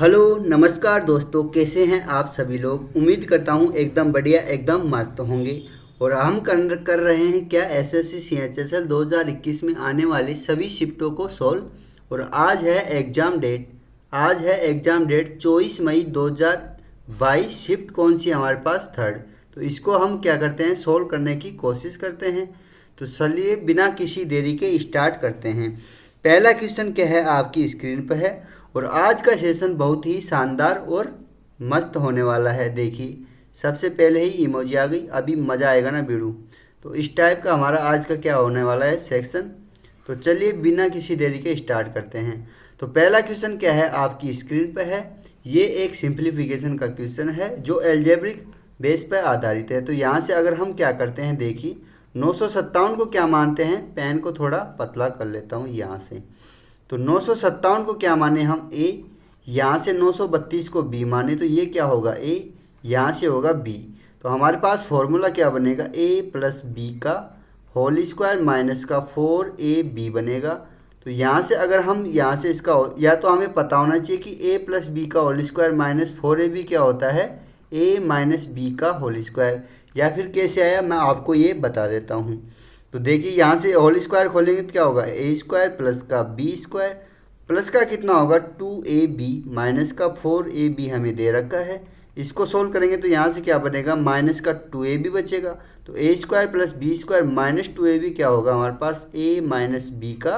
Hello नमस्कार दोस्तों, कैसे हैं आप सभी लोग। उम्मीद करता हूं एकदम बढ़िया एकदम मस्त होंगे। और हम कर रहे हैं क्या एसएससी सीएचएसएल 2021 में आने वाली सभी शिफ्टों को सॉल्व। और आज है एग्ज़ाम डेट 24 मई 2022। शिफ्ट कौन सी है हमारे पास, थर्ड। तो इसको हम क्या करते हैं, सॉल्व करने की कोशिश करते हैं। तो चलिए बिना किसी देरी के स्टार्ट करते हैं। पहला क्वेश्चन क्या है, आपकी स्क्रीन पर है। और आज का सेशन बहुत ही शानदार और मस्त होने वाला है। देखिए सबसे पहले ही इमोजी आ गई, अभी मज़ा आएगा ना वीडियो। तो इस टाइप का हमारा आज का क्या होने वाला है सेक्शन। तो चलिए बिना किसी देरी के स्टार्ट करते हैं। तो पहला क्वेश्चन क्या है, आपकी स्क्रीन पर है। ये एक सिंप्लीफिकेशन का क्वेश्चन है जो एल्जेब्रिक बेस पर आधारित है। तो यहाँ से अगर हम क्या करते हैं, देखिए 957 को क्या मानते हैं, पेन को थोड़ा पतला कर लेता हूँ यहाँ से। तो 957 को क्या माने हम, ए। यहाँ से 932 को बी माने, तो ये क्या होगा, ए। यहाँ से होगा बी। तो हमारे पास फॉर्मूला क्या बनेगा, ए प्लस बी का होल स्क्वायर माइनस का 4ab बनेगा। तो यहाँ से अगर हम यहाँ से इसका या तो हमें पता होना चाहिए कि ए प्लस बी का होल स्क्वायर माइनस 4ab क्या होता है, ए माइनस बी का होल स्क्वायर। या फिर कैसे आया मैं आपको ये बता देता हूँ। तो देखिए यहाँ से होल स्क्वायर खोलेंगे तो क्या होगा, ए स्क्वायर प्लस का बी स्क्वायर प्लस का कितना होगा 2ab माइनस का 4ab हमें दे रखा है। इसको सोल्व करेंगे तो यहाँ से क्या बनेगा, माइनस का 2ab बचेगा। तो A square plus B square minus 2ab क्या होगा हमारे पास, ए माइनस बी का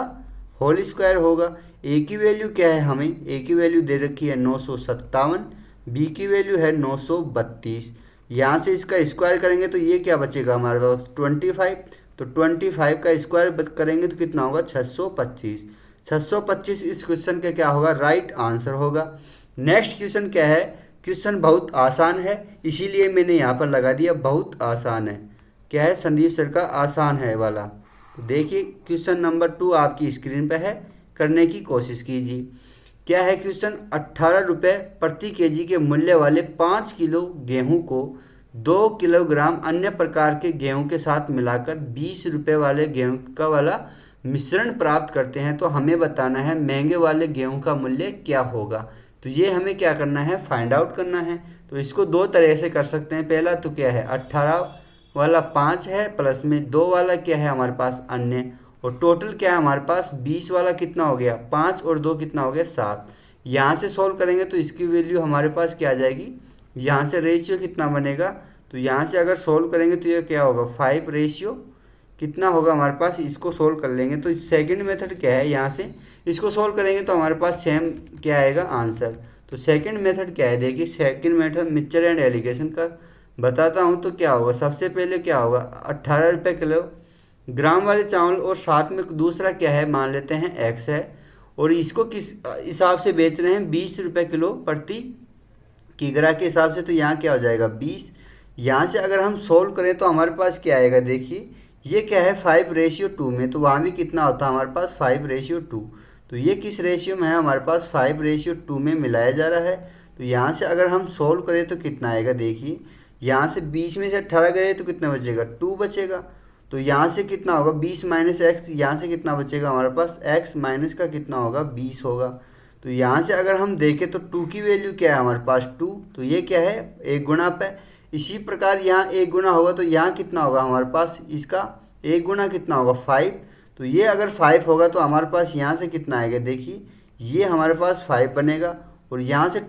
होल स्क्वायर होगा। ए की वैल्यू क्या है, हमें ए की वैल्यू दे रखी है 957, बी की वैल्यू है 932। यहाँ से इसका स्क्वायर करेंगे तो ये क्या बचेगा हमारे पास 25। तो 25 का स्क्वायर करेंगे तो कितना होगा 625। 625 इस क्वेश्चन का क्या होगा, राइट आंसर होगा। नेक्स्ट क्वेश्चन क्या है, क्वेश्चन बहुत आसान है इसीलिए मैंने यहाँ पर लगा दिया बहुत आसान है। क्या है, संदीप सर का आसान है वाला। देखिए क्वेश्चन नंबर 2 आपकी स्क्रीन पर है, करने की कोशिश कीजिए। क्या है क्वेश्चन, 18 रुपये प्रति केजी के मूल्य वाले 5 किलो गेहूं को 2 किलोग्राम अन्य प्रकार के गेहूं के साथ मिलाकर 20 रुपये वाले गेहूं का वाला मिश्रण प्राप्त करते हैं। तो हमें बताना है महंगे वाले गेहूं का मूल्य क्या होगा। तो ये हमें क्या करना है, फाइंड आउट करना है। तो इसको दो तरह से कर सकते हैं। पहला तो क्या है, 18 वाला 5 है प्लस में 2 वाला क्या है हमारे पास अन्य, और टोटल क्या है हमारे पास 20 वाला कितना हो गया 5 और 2 कितना हो गया 7। यहाँ से सॉल्व करेंगे तो इसकी वैल्यू हमारे पास क्या आ जाएगी, यहाँ से रेशियो कितना बनेगा। तो यहाँ से अगर सोल्व करेंगे तो ये क्या होगा 5 रेशियो कितना होगा हमारे पास। इसको सोल्व कर लेंगे तो सेकंड मेथड क्या है, यहाँ से इसको सोल्व करेंगे तो हमारे पास सेम क्या आएगा आंसर। तो सेकंड मेथड क्या है, देखिए second method mixture and allegation का बताता हूँ। तो क्या होगा, सबसे पहले क्या होगा 18 रुपये किलो ग्राम वाले चावल, और साथ में दूसरा क्या है मान लेते हैं एक्स है, और इसको किस हिसाब से बेच रहे हैं 20 रुपये किलो प्रति किग्रा के हिसाब से। तो यहाँ क्या हो जाएगा 20। यहाँ से अगर हम सोल्व करें तो हमारे पास क्या आएगा, देखिए ये क्या है 5:2 में, तो वहाँ भी कितना होता है हमारे पास 5:2। तो ये किस रेशियो में है हमारे पास 5:2 में मिलाया जा रहा है। तो यहाँ से अगर हम सोल्व करें तो कितना आएगा, देखिए यहाँ से 20 में से 18 गए तो कितना बचेगा 2 बचेगा। तो यहाँ से कितना होगा 20 माइनस एक्स, यहाँ से कितना बचेगा हमारे पास एक्स माइनस का कितना होगा 20 होगा। तो यहाँ से अगर हम देखें तो 2 की वैल्यू क्या है हमारे पास 2, तो ये क्या है एक गुना पे। इसी प्रकार यहाँ एक गुना होगा तो यहाँ कितना होगा हमारे पास, इसका एक गुना कितना होगा 5। तो ये अगर 5 होगा तो हमारे पास यहाँ से कितना आएगा, देखिए ये हमारे पास 5 बनेगा, और यहाँ से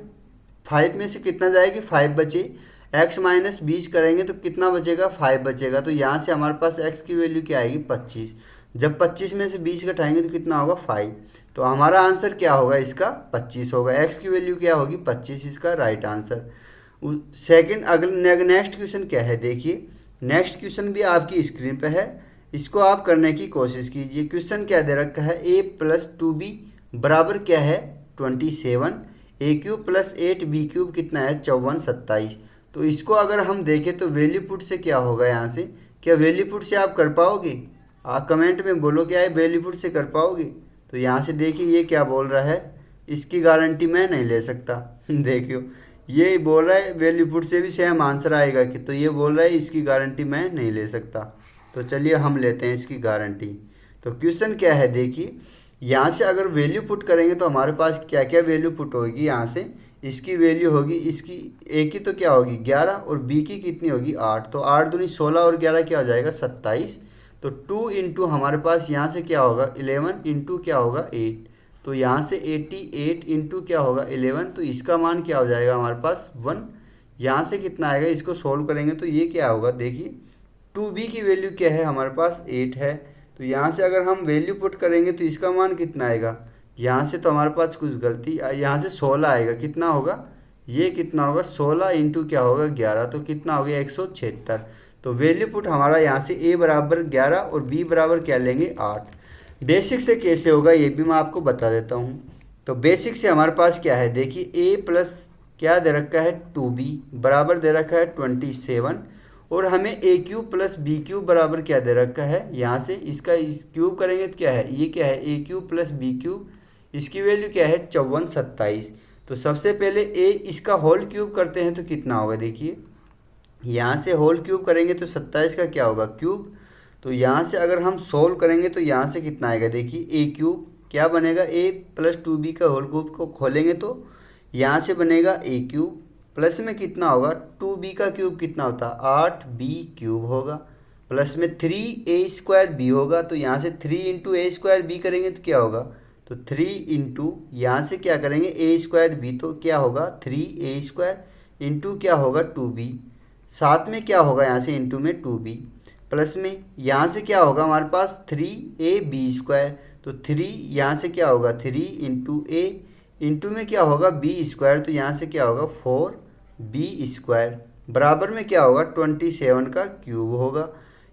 5 में से कितना जाएगी 5 बचे, x माइनस 20 करेंगे तो कितना बचेगा 5 बचेगा। तो यहाँ से हमारे पास x की वैल्यू क्या आएगी 25। जब 25 में से 20 घटाएंगे तो कितना होगा 5। तो हमारा आंसर क्या होगा, इसका 25 होगा। x की वैल्यू क्या होगी 25, इसका राइट आंसर। सेकंड अगले नेक्स्ट क्वेश्चन क्या है, देखिए नेक्स्ट क्वेश्चन भी आपकी स्क्रीन पे है, इसको आप करने की कोशिश कीजिए। क्वेश्चन क्या दे रखा है, a प्लस 2b बराबर क्या है 27, a cube plus 8b cube कितना है 54 27। तो इसको अगर हम देखें तो वैल्यू पुट से क्या होगा, यहाँ से क्या वैल्यू पुट से आप कर पाओगे, आप कमेंट में बोलो क्या है वैल्यू पुट से कर पाओगे। तो यहाँ से देखिए ये क्या बोल रहा है, इसकी गारंटी मैं नहीं ले सकता देखियो ये बोल रहा है वैल्यू पुट से भी सेम आंसर आएगा कि, तो ये बोल रहा है इसकी गारंटी मैं नहीं ले सकता। तो चलिए हम लेते हैं इसकी गारंटी। तो क्वेश्चन क्या है, देखिए यहाँ से अगर वैल्यू पुट करेंगे तो हमारे पास क्या क्या वैल्यू पुट होगी, यहाँ से इसकी वैल्यू होगी, इसकी ए की तो क्या होगी 11 और बी की कितनी होगी 8, तो 8 दूनी 16 और 11 क्या हो जाएगा 27। तो 2 इंटू हमारे पास यहाँ से क्या होगा 11 इंटू क्या होगा 8, तो यहाँ से 88 इंटू क्या होगा 11, तो इसका मान क्या हो जाएगा हमारे पास 1। यहाँ से कितना आएगा, इसको सोल्व करेंगे तो ये क्या होगा, देखिए 2b की वैल्यू क्या है हमारे पास 8 है, तो यहाँ से अगर हम वैल्यू पुट करेंगे तो इसका मान कितना आएगा, यहाँ से तो हमारे पास कुछ गलती, यहाँ से 16 आएगा, कितना होगा ये कितना होगा 16 इंटू क्या होगा 11, तो कितना हो गया 176। तो वैल्यू पुट हमारा यहाँ से a बराबर 11 और b बराबर क्या लेंगे 8। बेसिक से कैसे होगा ये भी मैं आपको बता देता हूँ। तो बेसिक से हमारे पास क्या है, देखिए a प्लस क्या दे रखा है 2b बराबर दे रखा है 27, और हमें ए क्यूब प्लस बी क्यूब बराबर क्या दे रखा है, यहाँ से इसका इस क्यूब करेंगे तो क्या है, ये क्या है ए क्यूब प्लस बी क्यूब, इसकी वैल्यू क्या है 54 27। तो सबसे पहले ए इसका होल क्यूब करते हैं तो कितना होगा, देखिए यहाँ से होल क्यूब करेंगे तो 27 का क्या होगा क्यूब, तो यहाँ से अगर हम सोल्व करेंगे तो यहाँ से कितना आएगा, देखिए ए क्यूब क्या बनेगा ए प्लस 2b का होल क्यूब को खोलेंगे तो यहाँ से बनेगा ए क्यूब प्लस में कितना होगा 2b का क्यूब कितना होता है 8b क्यूब होगा, प्लस में 3a² होगा, तो यहाँ से 3 इंटू a² करेंगे तो क्या होगा, तो 3 इंटू यहाँ से क्या करेंगे a² तो क्या होगा 3a² इंटू क्या होगा 2b, साथ में क्या होगा यहाँ से इंटू में 2b, प्लस में यहाँ से क्या होगा हमारे पास 3ab², तो 3 यहाँ से क्या होगा 3 इंटू a इंटू में क्या होगा b², तो यहाँ से क्या होगा 4b² बराबर में क्या होगा 27 का क्यूब होगा।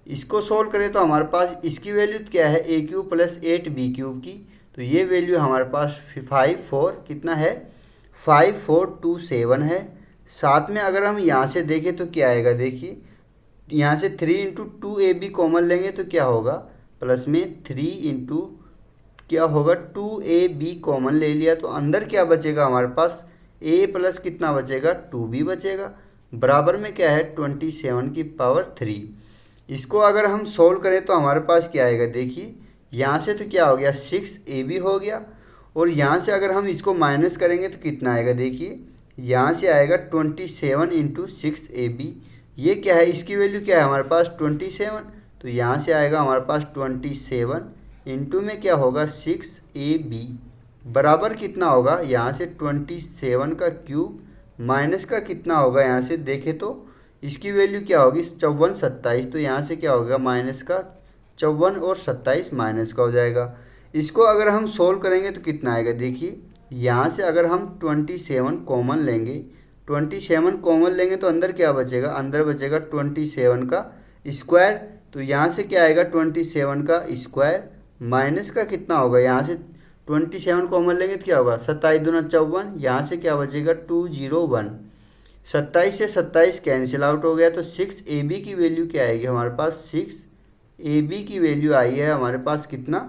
इसको सोल्व करें तो हमारे पास इसकी वैल्यू क्या है a क्यूब प्लस 8b³ की, तो ये वैल्यू हमारे पास 54 कितना है 5427 है। साथ में अगर हम यहाँ से देखें तो क्या आएगा, देखिए यहाँ से 3 इंटू 2ab कॉमन लेंगे तो क्या होगा, प्लस में 3 इंटू क्या होगा 2ab कॉमन ले लिया, तो अंदर क्या बचेगा हमारे पास a प्लस कितना बचेगा 2b बचेगा, बराबर में क्या है 27 की पावर 3। इसको अगर हम सोल्व करें तो हमारे पास क्या आएगा, देखिए यहाँ से तो क्या हो गया 6ab हो गया, और यहाँ से अगर हम इसको माइनस करेंगे तो कितना आएगा, देखिए यहाँ से आएगा 27 इंटू 6ab, ये क्या है इसकी वैल्यू क्या है हमारे पास 27, तो यहाँ से आएगा हमारे पास 27 इंटू में क्या होगा 6ab बराबर कितना होगा, यहाँ से 27 का क्यूब माइनस का कितना होगा, यहाँ से देखें तो इसकी वैल्यू क्या होगी 54 27, तो यहाँ से क्या होगा माइनस का 54 और 27 माइनस का हो जाएगा। इसको अगर हम सोल्व करेंगे तो कितना आएगा, देखिए यहाँ से अगर हम 27 कॉमन लेंगे, 27 कॉमन लेंगे तो अंदर क्या बचेगा, अंदर बचेगा 27 का स्क्वायर, तो यहाँ से क्या आएगा 27 का स्क्वायर माइनस का कितना होगा, यहाँ से 27 कॉमन लेंगे तो क्या होगा 27 दूना 54, यहाँ से क्या बचेगा 201, 27 से 27 कैंसिल आउट हो गया, तो 6ab की वैल्यू क्या आएगी हमारे पास 6ab की वैल्यू आई है हमारे पास कितना,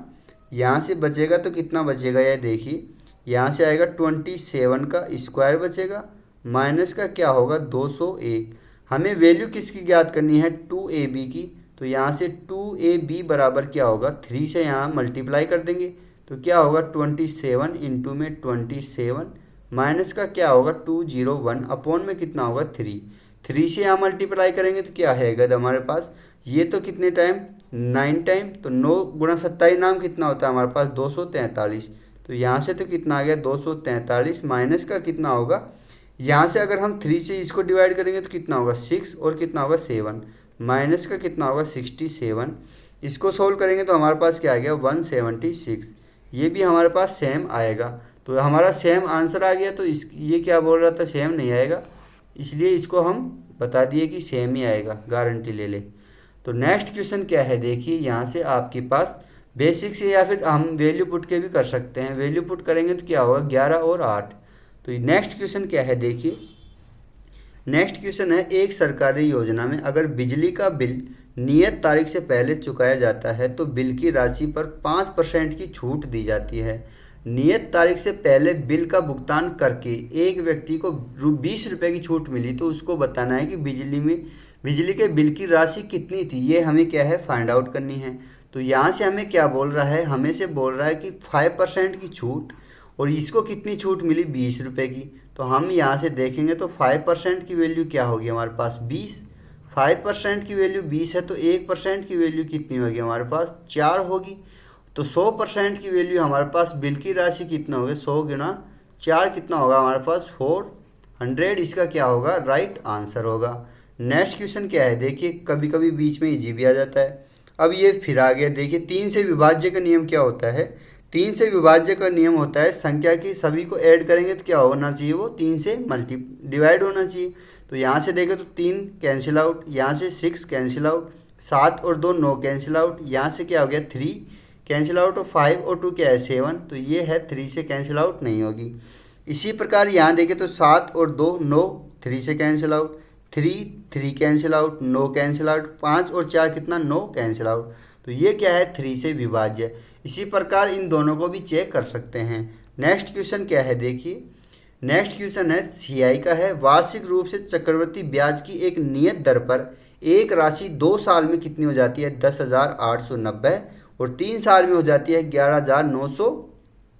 यहाँ से बचेगा तो कितना बचेगा, यह देखिए यहाँ से आएगा 27 का स्क्वायर बचेगा माइनस का क्या होगा 201। हमें वैल्यू किसकी ज्ञात करनी है 2ab की, तो यहाँ से 2ab बराबर क्या होगा 3 से यहाँ मल्टीप्लाई कर देंगे तो क्या होगा 27 इंटू में 27 माइनस का क्या होगा 201 अपॉन में कितना होगा 3 से यहाँ मल्टीप्लाई करेंगे तो क्या है हमारे पास, ये तो कितने टाइम 9 टाइम, तो 9 गुणा 27 नाम कितना होता है हमारे पास 243, तो यहाँ से तो कितना आ गया 243 माइनस का कितना होगा, यहाँ से अगर हम 3 से इसको डिवाइड करेंगे तो कितना होगा 6 और कितना होगा 7 माइनस का कितना होगा 67। इसको सोल्व करेंगे तो हमारे पास क्या आ गया 176, ये भी हमारे पास सेम आएगा, तो हमारा सेम आंसर आ गया। तो इस ये क्या बोल रहा था सेम नहीं आएगा, इसलिए इसको हम बता दिए कि सेम ही आएगा, गारंटी ले ले। तो नेक्स्ट क्वेश्चन क्या है, देखिए यहाँ से आपके पास बेसिक से या फिर हम वैल्यू पुट के भी कर सकते हैं, वैल्यू पुट करेंगे तो क्या होगा 11 और 8। तो नेक्स्ट क्वेश्चन क्या है, देखिए नेक्स्ट क्वेश्चन है एक सरकारी योजना में अगर बिजली का बिल नियत तारीख से पहले चुकाया जाता है तो बिल की राशि पर 5% की छूट दी जाती है। नियत तारीख से पहले बिल का भुगतान करके एक व्यक्ति को 20 रुपये की छूट मिली, तो उसको बताना है कि बिजली के बिल की राशि कितनी थी, ये हमें क्या है फाइंड आउट करनी है। तो यहाँ से हमें क्या बोल रहा है, हमें से बोल रहा है कि 5% की छूट, और इसको कितनी छूट मिली, 20 रुपये की। तो हम यहाँ से देखेंगे तो 5% की वैल्यू क्या होगी हमारे पास, 20। 5% की वैल्यू 20 है तो 1% की वैल्यू कितनी होगी हमारे पास, 4 होगी। तो 100% की वैल्यू हमारे पास बिल की राशि कितना होगा, 100 गुना 4 कितना होगा हमारे पास, 400। इसका क्या होगा, राइट आंसर होगा। नेक्स्ट क्वेश्चन क्या है, देखिए कभी कभी बीच में इजी भी आ जाता है। अब ये फिर आ गया, देखिए 3 से विभाज्य का नियम क्या होता है। 3 से विभाज्य का नियम होता है संख्या की सभी को ऐड करेंगे तो क्या होना चाहिए, वो 3 से डिवाइड होना चाहिए। तो यहाँ से देखें तो 3 कैंसिल आउट, यहाँ से 6 कैंसिल आउट, 7 और 2 9 कैंसिल आउट, यहाँ से क्या हो गया 3 कैंसिल आउट, और 5 और 2 क्या है 7। तो ये है 3 से कैंसिल आउट नहीं होगी। इसी प्रकार यहाँ देखें तो 7 और 2 9, 3 से cancel out, 3 cancel out, 9 cancel out, 5 और 4 कितना 9 कैंसिल आउट। तो ये क्या है 3 से विभाज्य। इसी प्रकार इन दोनों को भी चेक कर सकते हैं। नेक्स्ट क्वेश्चन क्या है, देखिए नेक्स्ट क्वेश्चन है सीआई का है। वार्षिक रूप से चक्रवृद्धि ब्याज की एक नियत दर पर एक राशि 2 साल में कितनी हो जाती है, 10,890, और 3 साल में हो जाती है 11,900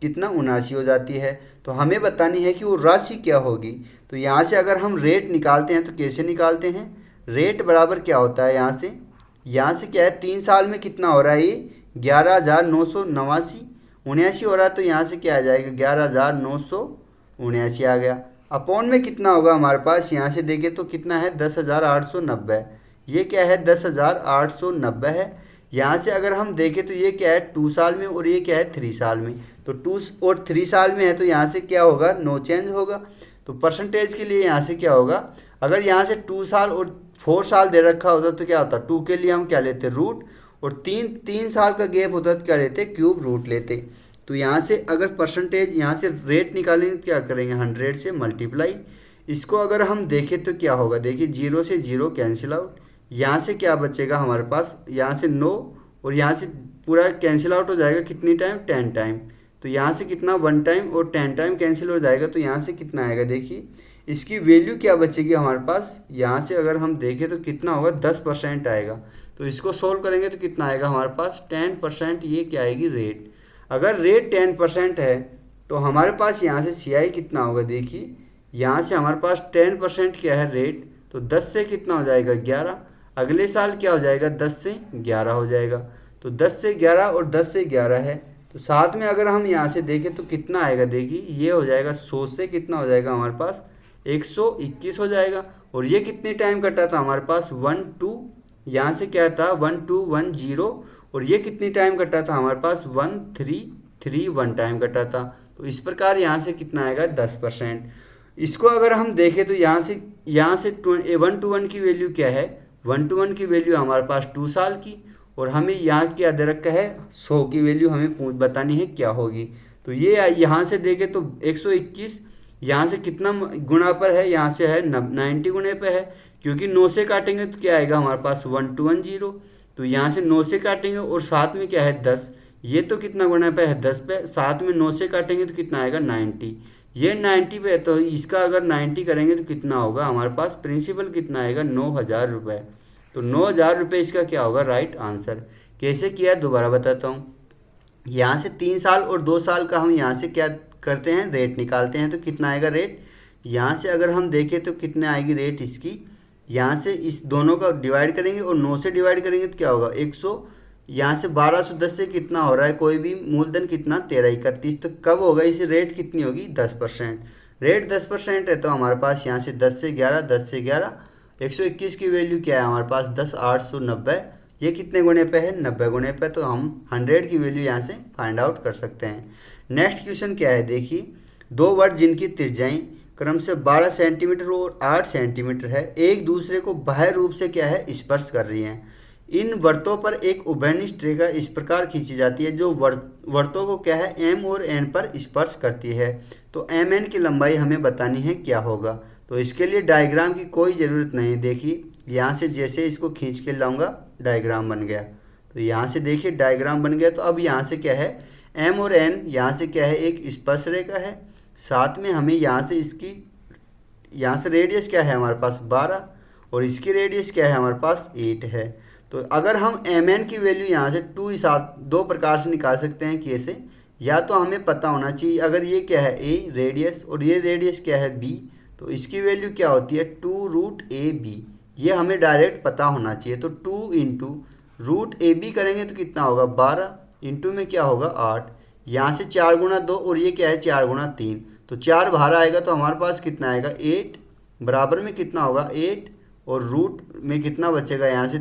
कितना 79 हो जाती है। तो हमें बतानी है कि वो राशि क्या होगी। तो यहाँ से अगर हम रेट निकालते हैं तो कैसे निकालते हैं, रेट बराबर क्या होता है, यहाँ से क्या है 3 साल में कितना हो रहा है, ये 11,989 79 हो रहा है। तो यहाँ से क्या आ जाएगा 11,979 आ गया। अपॉन में कितना होगा हमारे पास, यहाँ से देखें तो कितना है 10,890, ये क्या है 10,890 है। यहाँ से अगर हम देखें तो ये क्या है 2 साल में, और ये क्या है 3 साल में। तो 2 और 3 साल में है तो यहाँ से क्या होगा, नो चेंज होगा। तो परसेंटेज के लिए यहाँ से क्या होगा, अगर यहाँ से 2 साल और 4 साल दे रखा होता तो क्या होता, 2 के लिए हम क्या लेते रूट, और 3 साल का गैप होता तो क्या लेते क्यूब रूट लेते। तो यहाँ से अगर परसेंटेज यहाँ से रेट निकालेंगे तो क्या करेंगे 100 से मल्टीप्लाई। इसको अगर हम देखें तो क्या होगा, देखिए 0 से 0 कैंसिल आउट, यहाँ से क्या बचेगा हमारे पास, यहाँ से 9, और यहाँ से पूरा कैंसिल आउट हो जाएगा कितनी टाइम, 10 टाइम। तो यहाँ से कितना 1 टाइम और 10 टाइम कैंसिल हो जाएगा। तो यहाँ से कितना आएगा, देखिए इसकी वैल्यू क्या बचेगी हमारे पास, यहाँ से अगर हम देखें तो कितना होगा 10% आएगा। तो इसको सोल्व करेंगे तो कितना आएगा हमारे पास 10%। ये क्या आएगी रेट। अगर रेट 10% है तो हमारे पास यहाँ से सीआई कितना होगा, देखिए यहाँ से हमारे पास 10% क्या है रेट, तो 10 से कितना हो जाएगा 11। अगले साल क्या हो जाएगा 10 से 11 हो जाएगा। तो 10 से 11 और 10 से 11 है, तो साथ में अगर हम यहाँ से देखें तो कितना आएगा, देखिए ये हो जाएगा 100 से कितना हो जाएगा हमारे पास 121 हो जाएगा। और ये कितने टाइम कटा था हमारे पास 1 2, यहाँ से क्या था 1 2 1 0, और ये कितनी टाइम कटा था हमारे पास 1 3 3 1 टाइम कटा था। तो इस प्रकार यहाँ से कितना आएगा 10%। इसको अगर हम देखें तो यहाँ से 1 to 1 की वैल्यू क्या है, 1 to 1 की वैल्यू हमारे पास 2 साल की, और हमें यहाँ क्या दे रखा है 100 की वैल्यू हमें बतानी है क्या होगी। तो ये यहाँ से देखें तो 121, यहाँ से कितना गुना पर है, यहाँ से है 90 गुने पे है, क्योंकि 9 से काटेंगे तो क्या आएगा हमारे पास 1 to 1 0। तो यहाँ से 9 से काटेंगे और साथ में क्या है 10, ये तो कितना गुना पे है 10 पे, साथ में 9 से काटेंगे तो कितना आएगा 90, ये 90 पे है। तो इसका अगर 90 करेंगे तो कितना होगा हमारे पास प्रिंसिपल कितना आएगा 9,000 रुपये। तो 9,000 रुपये इसका क्या होगा राइट आंसर। कैसे किया दोबारा बताता हूँ। यहाँ से 3 साल और 2 साल का हम यहाँ से क्या करते हैं रेट निकालते हैं, तो कितना आएगा रेट। यहाँ से अगर हम देखें तो कितने आएगी रेट इसकी, यहाँ से इस दोनों का डिवाइड करेंगे और 9 से डिवाइड करेंगे तो क्या होगा 100, यहाँ से 1210 से कितना हो रहा है कोई भी मूलधन कितना 1331, तो कब होगा इसी रेट कितनी होगी 10%। रेट 10% है तो हमारे पास यहाँ से 10 से 11 10 से 11 121 की वैल्यू क्या है हमारे पास 10,890, ये कितने गुणे पे है 90 गुणे पे। तो हम 100 की वैल्यू यहाँ से फाइंड आउट कर सकते हैं। नेक्स्ट क्वेश्चन क्या है, देखिए 2 वर्ग जिनकी त्रिज्याएं क्रम से 12 सेंटीमीटर और 8 सेंटीमीटर है एक दूसरे को बाह्य रूप से क्या है स्पर्श कर रही हैं। इन वर्तों पर एक उभयनिष्ठ रेखा इस प्रकार खींची जाती है जो वर्तों को क्या है एम और एन पर स्पर्श करती है। तो एम एन की लंबाई हमें बतानी है क्या होगा। तो इसके लिए डायग्राम की कोई ज़रूरत नहीं, देखिए यहाँ से जैसे इसको खींच के लाऊंगा डायग्राम बन गया। तो यहाँ से देखिए डायग्राम बन गया। तो अब यहाँ से क्या है एम और एन, यहाँ से क्या है एक स्पर्श रेखा है, साथ में हमें यहाँ से इसकी यहाँ से रेडियस क्या है हमारे पास 12 और इसकी रेडियस क्या है हमारे पास 8 है। तो अगर हम एम एन की वैल्यू यहाँ से 2 हिसाब 2 प्रकार से निकाल सकते हैं। कैसे? या तो हमें पता होना चाहिए अगर ये क्या है ए रेडियस और ये रेडियस क्या है बी, तो इसकी वैल्यू क्या होती है 2√AB, ये हमें डायरेक्ट पता होना चाहिए। तो 2 इंटू √AB करेंगे तो कितना होगा 12, इंटू में क्या होगा 8, यहाँ से 4 गुणा 2 और ये क्या है 4 गुणा 3, तो 4 बाहर आएगा तो हमारे पास कितना आएगा 8, बराबर में कितना होगा 8 और रूट में कितना बचेगा, यहाँ से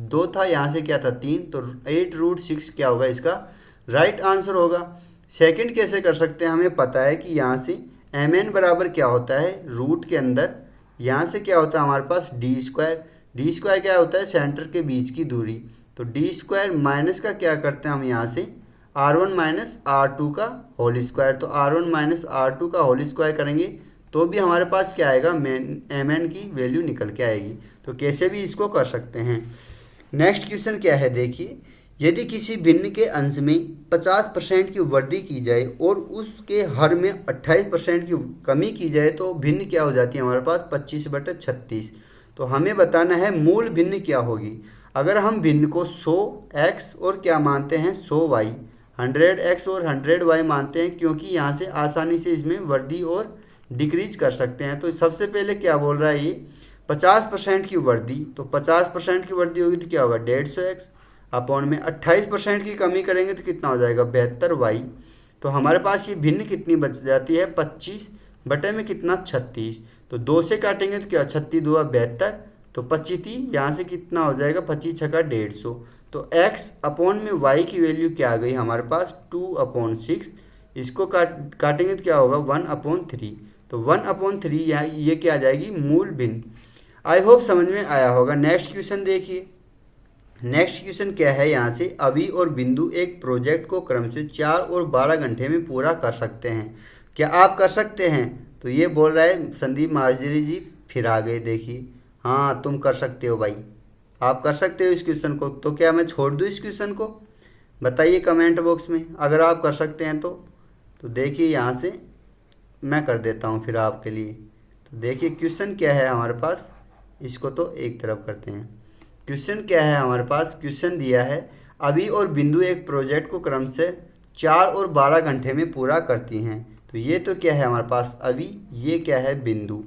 2 था यहाँ से क्या था 3, तो 8√6 क्या होगा इसका राइट आंसर होगा। सेकंड कैसे कर सकते हैं, हमें पता है कि यहाँ से एम एन बराबर क्या होता है रूट के अंदर यहाँ से क्या होता है हमारे पास डी स्क्वायर क्या होता है सेंटर के बीच की दूरी, तो डी स्क्वायर माइनस का क्या करते हैं हम यहाँ से R1 माइनस R2 का होल स्क्वायर, तो R1 माइनस R2 का होल स्क्वायर करेंगे तो भी हमारे पास क्या आएगा एम एन की वैल्यू निकल के आएगी। तो कैसे भी इसको कर सकते हैं। नेक्स्ट क्वेश्चन क्या है देखिए, यदि किसी भिन्न के अंश में 50% की वृद्धि की जाए और उसके हर में 28% की कमी की जाए तो भिन्न क्या हो जाती है हमारे पास 25/36। तो हमें बताना है मूल भिन्न क्या होगी। अगर हम भिन्न को 100x और क्या मानते हैं 100y, 100x और 100y मानते हैं, क्योंकि यहाँ से आसानी से इसमें वृद्धि और डिक्रीज कर सकते हैं। तो सबसे पहले क्या बोल रहा है ये 50% की वृद्धि, तो 50% की वृद्धि होगी तो क्या होगा 150x अपॉन में 28% की कमी करेंगे तो कितना हो जाएगा 72y। तो हमारे पास ये भिन्न कितनी बच जाती है 25 बटे में कितना 36, तो 2 से काटेंगे तो क्या 36 2 72, तो 25 यहाँ से कितना हो जाएगा 25 छक्का 150, तो x अपॉन में y की वैल्यू क्या आ गई हमारे पास 2/6, इसको काटेंगे तो क्या होगा 1/3, तो 1/3 यहाँ ये क्या आ जाएगी मूल भिन्न। आई होप समझ में आया होगा। नेक्स्ट क्वेश्चन देखिए, नेक्स्ट क्वेश्चन क्या है, यहाँ से अभी और बिंदु एक प्रोजेक्ट को क्रम से 4 और 12 घंटे में पूरा कर सकते हैं, क्या आप कर सकते हैं? तो ये बोल रहा है संदीप माजरी जी फिर आ गए, देखिए हाँ तुम कर सकते हो भाई, आप कर सकते हो इस क्वेश्चन को। तो क्या मैं छोड़ दूँ इस क्वेश्चन को, बताइए कमेंट बॉक्स में अगर आप कर सकते हैं तो देखिए यहाँ से मैं कर देता हूँ फिर आपके लिए। तो देखिए क्वेश्चन क्या है हमारे पास, इसको तो एक तरफ करते हैं। क्वेश्चन क्या है हमारे पास, क्वेश्चन दिया है अभी और बिंदु एक प्रोजेक्ट को क्रम से 4 और 12 घंटे में पूरा करती हैं। तो ये तो क्या है हमारे पास अभी, ये क्या है बिंदु,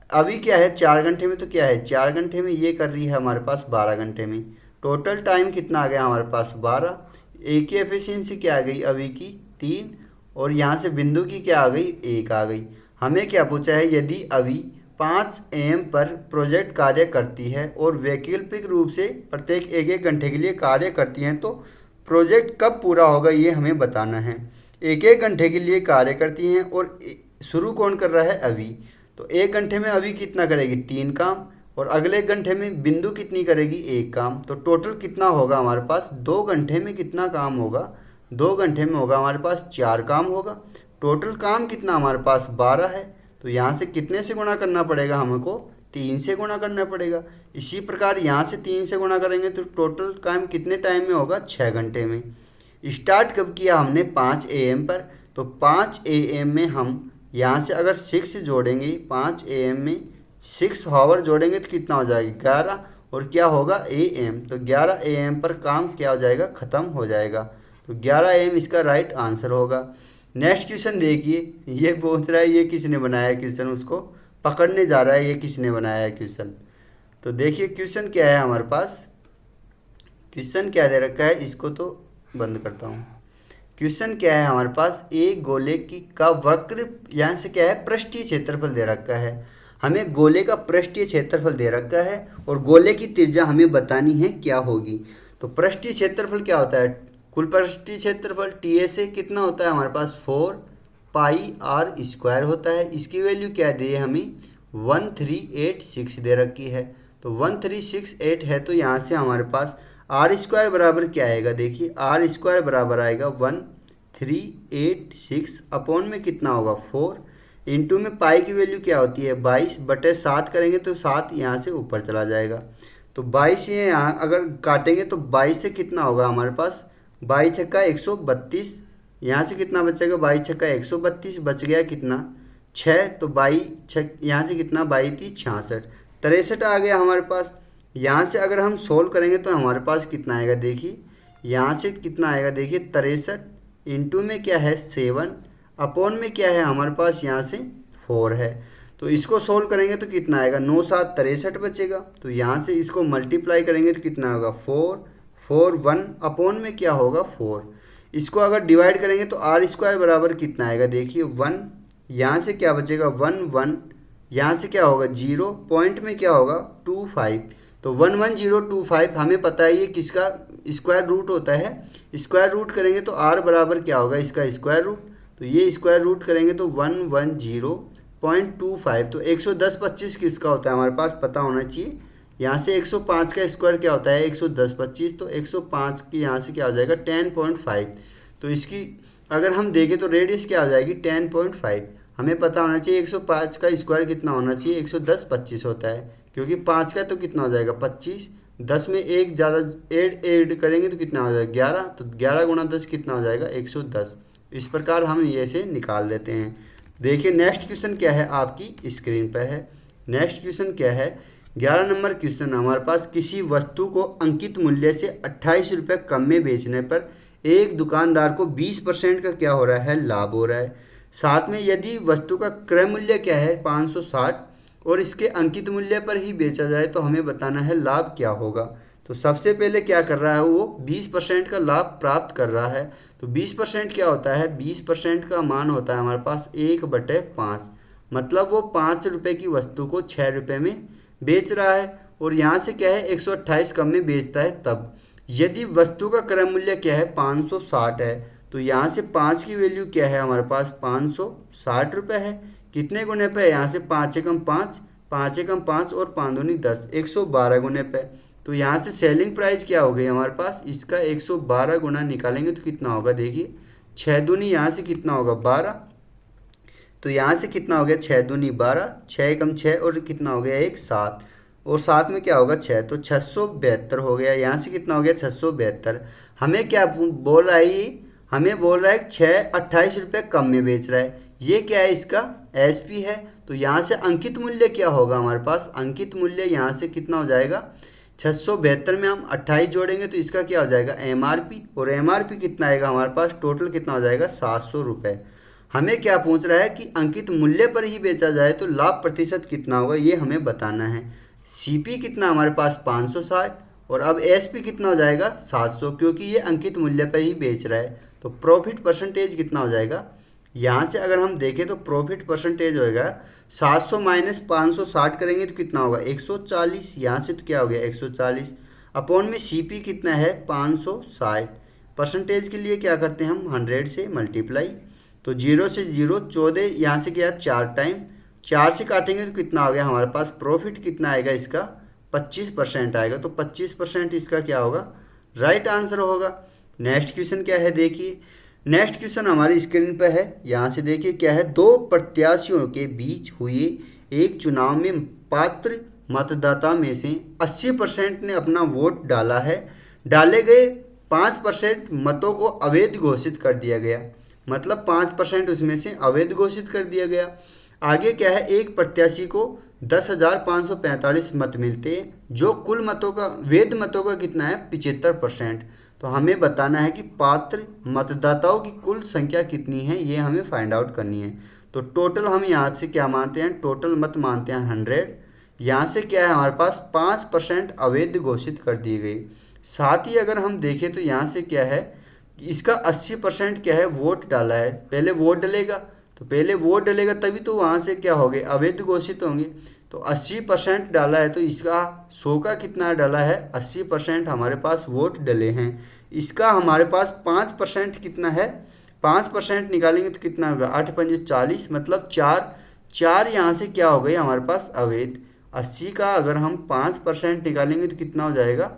अभी क्या है 4 घंटे में, तो क्या है 4 घंटे में, ये कर रही है हमारे पास 12 घंटे में। टोटल टाइम कितना आ गया हमारे पास 12, एक की एफिशिएंसी क्या आ गई अभी की 3, और यहाँ से बिंदु की क्या आ गई 1 आ गई। हमें क्या पूछा है, यदि अभी 5 AM पर प्रोजेक्ट कार्य करती है और वैकल्पिक रूप से प्रत्येक 1-1 घंटे के लिए कार्य करती हैं तो प्रोजेक्ट कब पूरा होगा ये हमें बताना है। 1-1 घंटे के लिए कार्य करती हैं और शुरू कौन कर रहा है अभी, तो 1 घंटे में अभी कितना करेगी 3 काम, और अगले घंटे में बिंदु कितनी करेगी 1 काम, तो टोटल कितना होगा हमारे पास 2 घंटे में कितना काम होगा, 2 घंटे में होगा हमारे पास 4 काम होगा। टोटल काम कितना हमारे पास 12 है, तो यहाँ से कितने से गुणा करना पड़ेगा हमको 3 से गुणा करना पड़ेगा। इसी प्रकार यहाँ से 3 से गुणा करेंगे तो टोटल काम कितने टाइम में होगा 6 घंटे में। स्टार्ट कब किया हमने 5 AM पर, तो 5 AM में हम यहाँ से अगर 6 जोड़ेंगे 5 AM में 6 हावर जोड़ेंगे तो कितना हो जाएगा 11, और क्या होगा AM, तो 11 AM पर काम क्या हो जाएगा ख़त्म हो जाएगा, तो 11 AM इसका राइट आंसर होगा। नेक्स्ट क्वेश्चन देखिए, ये पूछ रहा है ये किसने बनाया क्वेश्चन, उसको पकड़ने जा रहा है ये किसने बनाया है क्वेश्चन। तो देखिए क्वेश्चन क्या है हमारे पास, क्वेश्चन क्या दे रखा है, इसको तो बंद करता हूँ। क्वेश्चन क्या है हमारे पास, एक गोले का वक्र यहाँ से क्या है पृष्ठीय क्षेत्रफल दे रखा है, हमें गोले का पृष्ठीय क्षेत्रफल दे रखा है और गोले की त्रिज्या हमें बतानी है क्या होगी। तो पृष्ठीय क्षेत्रफल क्या होता है, कुल पृष्ठीय क्षेत्रफल TA से कितना होता है हमारे पास 4πr² होता है। इसकी वैल्यू क्या दी है हमें 1386 दे रखी है, तो 1368 है, तो यहाँ से हमारे पास r² बराबर क्या आएगा, देखिए r² बराबर आएगा 1386 अपॉन में कितना होगा 4, इंटू में पाई की वैल्यू क्या होती है 22/7 करेंगे तो 7 यहाँ से ऊपर चला जाएगा, तो 22 ये यहाँ अगर काटेंगे तो 22 से कितना होगा हमारे पास 22 छक्का 132, यहाँ से कितना बचेगा 22 छक्का 132, बच गया कितना 6, तो 22 यहाँ से कितना 22 × 3 = 66, 63 आ गया हमारे पास। यहाँ से अगर हम सोल्व करेंगे तो हमारे पास कितना आएगा देखिए, यहाँ से कितना आएगा देखिए 63, इंटू में क्या है 7, अपॉन में क्या है हमारे पास यहाँ से 4 है। तो इसको सोल्व करेंगे तो कितना आएगा, 9 7 63 बचेगा। तो यहाँ से इसको मल्टीप्लाई करेंगे तो कितना होगा 4 4 1, अपॉन में क्या होगा 4। इसको अगर डिवाइड करेंगे तो आर स्क्वायर बराबर कितना आएगा देखिए 1, यहाँ से क्या बचेगा 1 1, यहाँ से क्या होगा 0, पॉइंट में क्या होगा 2 5। तो 11025 हमें पता है ये किसका स्क्वायर रूट होता है। स्क्वायर रूट करेंगे तो आर बराबर क्या होगा इसका स्क्वायर रूट, तो ये स्क्वायर रूट करेंगे तो 110.25। तो 110 25 किसका होता है हमारे पास पता होना चाहिए। यहाँ से 105 का स्क्वायर क्या होता है 110 25, तो 105 की यहाँ से क्या हो जाएगा 10.5। तो इसकी अगर हम देखें तो रेडियस क्या आ जाएगी 10.5। हमें पता होना चाहिए 105 का स्क्वायर कितना होना चाहिए 110 25 होता है, क्योंकि 5 का तो कितना हो जाएगा 25, 10 में एक ज़्यादा ऐड करेंगे तो कितना हो जाएगा 11, तो 11 गुणा 10 कितना हो जाएगा 110। इस प्रकार हम ये से निकाल लेते हैं। देखिए नेक्स्ट क्वेश्चन क्या है आपकी स्क्रीन पर है। नेक्स्ट क्वेश्चन क्या है, 11 नंबर क्वेश्चन हमारे पास, किसी वस्तु को अंकित मूल्य से 28 रुपये कम में बेचने पर एक दुकानदार को 20% का क्या हो रहा है लाभ हो रहा है। साथ में यदि वस्तु का क्रय मूल्य क्या है 560 और इसके अंकित मूल्य पर ही बेचा जाए तो हमें बताना है लाभ क्या होगा। तो सबसे पहले क्या कर रहा है वो 20% का लाभ प्राप्त कर रहा है। तो 20% क्या होता है, 20% का मान होता है हमारे पास 1/5, मतलब वो 5 रुपये की वस्तु को 6 रुपये में बेच रहा है और यहाँ से क्या है 128 कम में बेचता है। तब यदि वस्तु का क्रय मूल्य क्या है 560 है, तो यहाँ से 5 की वैल्यू क्या है हमारे पास 560 रुपये है। कितने गुने पे, यहाँ से 5 एकम 5, 5 एकम 5 और 5 दूनी 10, 112 गुने पे। तो यहाँ से सेलिंग प्राइस क्या हो गई हमारे पास, इसका 112 गुना निकालेंगे तो कितना होगा देखिए 6 दूनी यहाँ से कितना होगा 12, तो यहाँ से कितना हो गया 6 दूनी 12, 6 एकम 6 और कितना हो गया 1 7, और साथ में क्या होगा 6, तो 672 हो गया। यहाँ से कितना हो गया 672। हमें क्या बोल रहा है ये, हमें बोल रहा है 28 रुपये कम में बेच रहा है। ये क्या है इसका एसपी है। तो यहाँ से अंकित मूल्य क्या होगा हमारे पास, अंकित मूल्य यहाँ से कितना हो जाएगा 672 में हम 28 जोड़ेंगे तो इसका क्या हो जाएगा एमआरपी, और एमआरपी कितना आएगा हमारे पास टोटल कितना हो जाएगा 700 रुपये। हमें क्या पूछ रहा है कि अंकित मूल्य पर ही बेचा जाए तो लाभ प्रतिशत कितना होगा ये हमें बताना है। सीपी कितना हमारे पास 560 और अब एसपी कितना हो जाएगा 700, क्योंकि ये अंकित मूल्य पर ही बेच रहा है। तो प्रॉफिट परसेंटेज कितना हो जाएगा, यहाँ से अगर हम देखें तो प्रॉफिट परसेंटेज होएगा 700 माइनस 560 करेंगे तो कितना होगा 140, यहाँ से तो क्या हो गया 140, अपॉन में सीपी कितना है 560। परसेंटेज के लिए क्या करते हैं हम 100 से मल्टीप्लाई, तो 0 से 0 14, यहाँ से क्या 4 टाइम 4 से काटेंगे तो कितना आ गया हमारे पास प्रॉफिट कितना आएगा इसका 25% आएगा। तो 25% इसका क्या होगा राइट आंसर होगा। नेक्स्ट क्वेश्चन क्या है देखिए, नेक्स्ट क्वेश्चन हमारी स्क्रीन पर है। यहाँ से देखिए क्या है, दो प्रत्याशियों के बीच हुए एक चुनाव में पात्र मतदाता में से 80% ने अपना वोट डाला है। डाले गए 5% मतों को अवैध घोषित कर दिया गया, मतलब 5% उसमें से अवैध घोषित कर दिया गया। आगे क्या है, एक प्रत्याशी को 10,545 मत मिलते हैं, जो कुल मतों का वैध मतों का कितना है 75%। तो हमें बताना है कि पात्र मतदाताओं की कुल संख्या कितनी है, ये हमें फाइंड आउट करनी है। तो टोटल हम यहाँ से क्या मानते हैं, टोटल मत मानते हैं 100। यहाँ से क्या है हमारे पास 5% अवैध घोषित कर दिए गए। साथ ही अगर हम देखें तो यहाँ से क्या है, इसका 80% क्या है वोट डाला है। पहले वोट डलेगा, तो पहले वोट डलेगा तभी तो वहाँ से क्या होंगे अवैध घोषित होंगे। तो 80% डाला है, तो इसका 100 का कितना डाला है 80% हमारे पास वोट डले हैं। इसका हमारे पास 5% कितना है, 5% निकालेंगे तो कितना होगा 8 पंजे 40, मतलब 4 यहाँ से क्या हो गई हमारे पास अवैध। 80 का अगर हम 5% निकालेंगे तो कितना हो जाएगा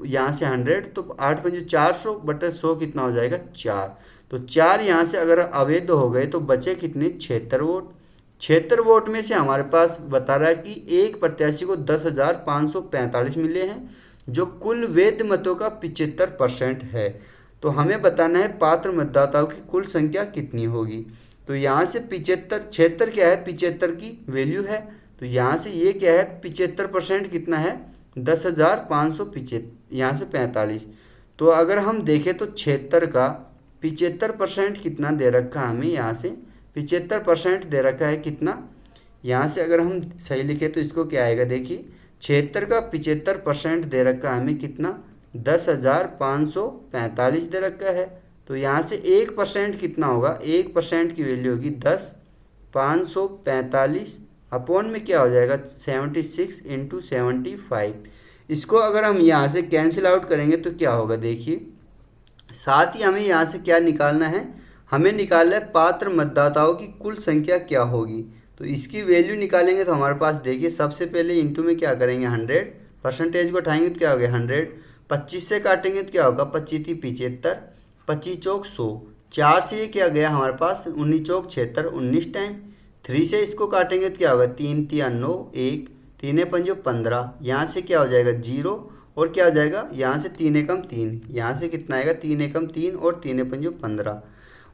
यहाँ से 100, तो 8 पंजे 400 बटे 100 कितना हो जाएगा 4। तो 4 यहाँ से अगर अवैध हो गए तो बचे कितने 76 वोट। 76 वोट में से हमारे पास बता रहा है कि एक प्रत्याशी को 10,545 मिले हैं, जो कुल वैध मतों का 75% है। तो हमें बताना है पात्र मतदाताओं की कुल संख्या कितनी होगी। तो यहाँ से 76 क्या है 75 की वैल्यू है, तो यहाँ से ये क्या है 75% कितना है 10,575 यहाँ से 45। तो अगर हम देखें तो 76 का 75% कितना दे रखा है हमें, यहाँ से 75% दे रखा है कितना, यहाँ से अगर हम सही लिखे तो इसको क्या आएगा, देखिए 76 का 75% दे रखा है हमें कितना, 10,545 दे रखा है। तो यहाँ से 1% कितना होगा, 1% की वैल्यू होगी 10,545 अपॉन में क्या हो जाएगा 76 इंटू 75। इसको अगर हम यहाँ से कैंसिल आउट करेंगे तो क्या होगा, देखिए साथ ही हमें यहाँ से क्या निकालना है, हमें निकालना है पात्र मतदाताओं की कुल संख्या क्या होगी। तो इसकी वैल्यू निकालेंगे तो हमारे पास देखिए सबसे पहले इंटू में क्या करेंगे 100, परसेंटेज को उठाएंगे तो क्या हो गया 100, 25 से काटेंगे तो क्या होगा 25 75, 25 चौक 100, 4 से ये क्या गया हमारे पास 19 चौक 76, 19 टाइम, 3 से इसको काटेंगे तो क्या होगा 3 3 9 1, 3 पंजो 15, यहाँ से क्या हो जाएगा 0 और क्या हो जाएगा यहाँ से 3 एकम 3, यहाँ से कितना आएगा 3 एकम 3 और 3 पंजो 15।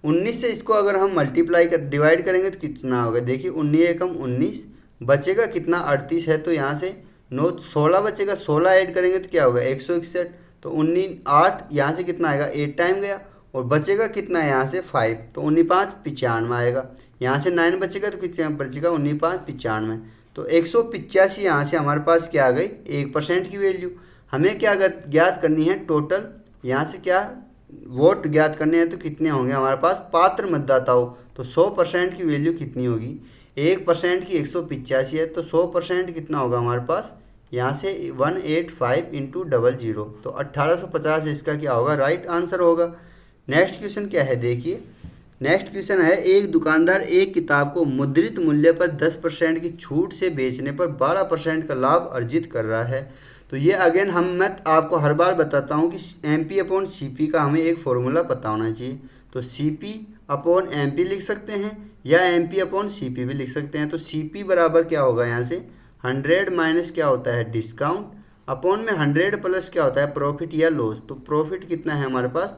19 से इसको अगर हम मल्टीप्लाई कर डिवाइड करेंगे तो कितना होगा, देखिए 19 एकम 19, बचेगा कितना 38 है, तो यहाँ से 9 16 बचेगा, 16 ऐड करेंगे तो क्या होगा 161। तो 19 8 यहाँ से कितना आएगा 8 टाइम गया और बचेगा कितना यहाँ से 5, तो 19 5 95 आएगा, यहाँ से 9 बचेगा तो कितना बचेगा 19 5 95। तो 185 यहाँ से हमारे पास क्या आ गई 1% की वैल्यू। हमें क्या ज्ञात करनी है टोटल, यहाँ से क्या वोट ज्ञात करने हैं तो कितने होंगे हमारे पास पात्र मतदाताओं, तो 100% की वैल्यू कितनी होगी, 1% की 185 है तो 100% कितना होगा हमारे पास, यहाँ से 185 इंटू 00, तो 1850 इसका क्या होगा राइट आंसर होगा। नेक्स्ट क्वेश्चन क्या है, देखिए नेक्स्ट क्वेश्चन है, एक दुकानदार एक किताब को मुद्रित मूल्य पर 10% की छूट से बेचने पर 12% का लाभ अर्जित कर रहा है। तो ये अगेन मैं आपको हर बार बताता हूँ कि MP अपॉन CP का हमें एक फॉर्मूला पता होना चाहिए। तो CP अपॉन MP लिख सकते हैं या MP अपॉन CP भी लिख सकते हैं। तो CP बराबर क्या होगा, यहाँ से 100 माइनस क्या होता है डिस्काउंट अपॉन में 100 प्लस क्या होता है प्रॉफिट या लॉस। तो प्रॉफिट कितना है हमारे पास,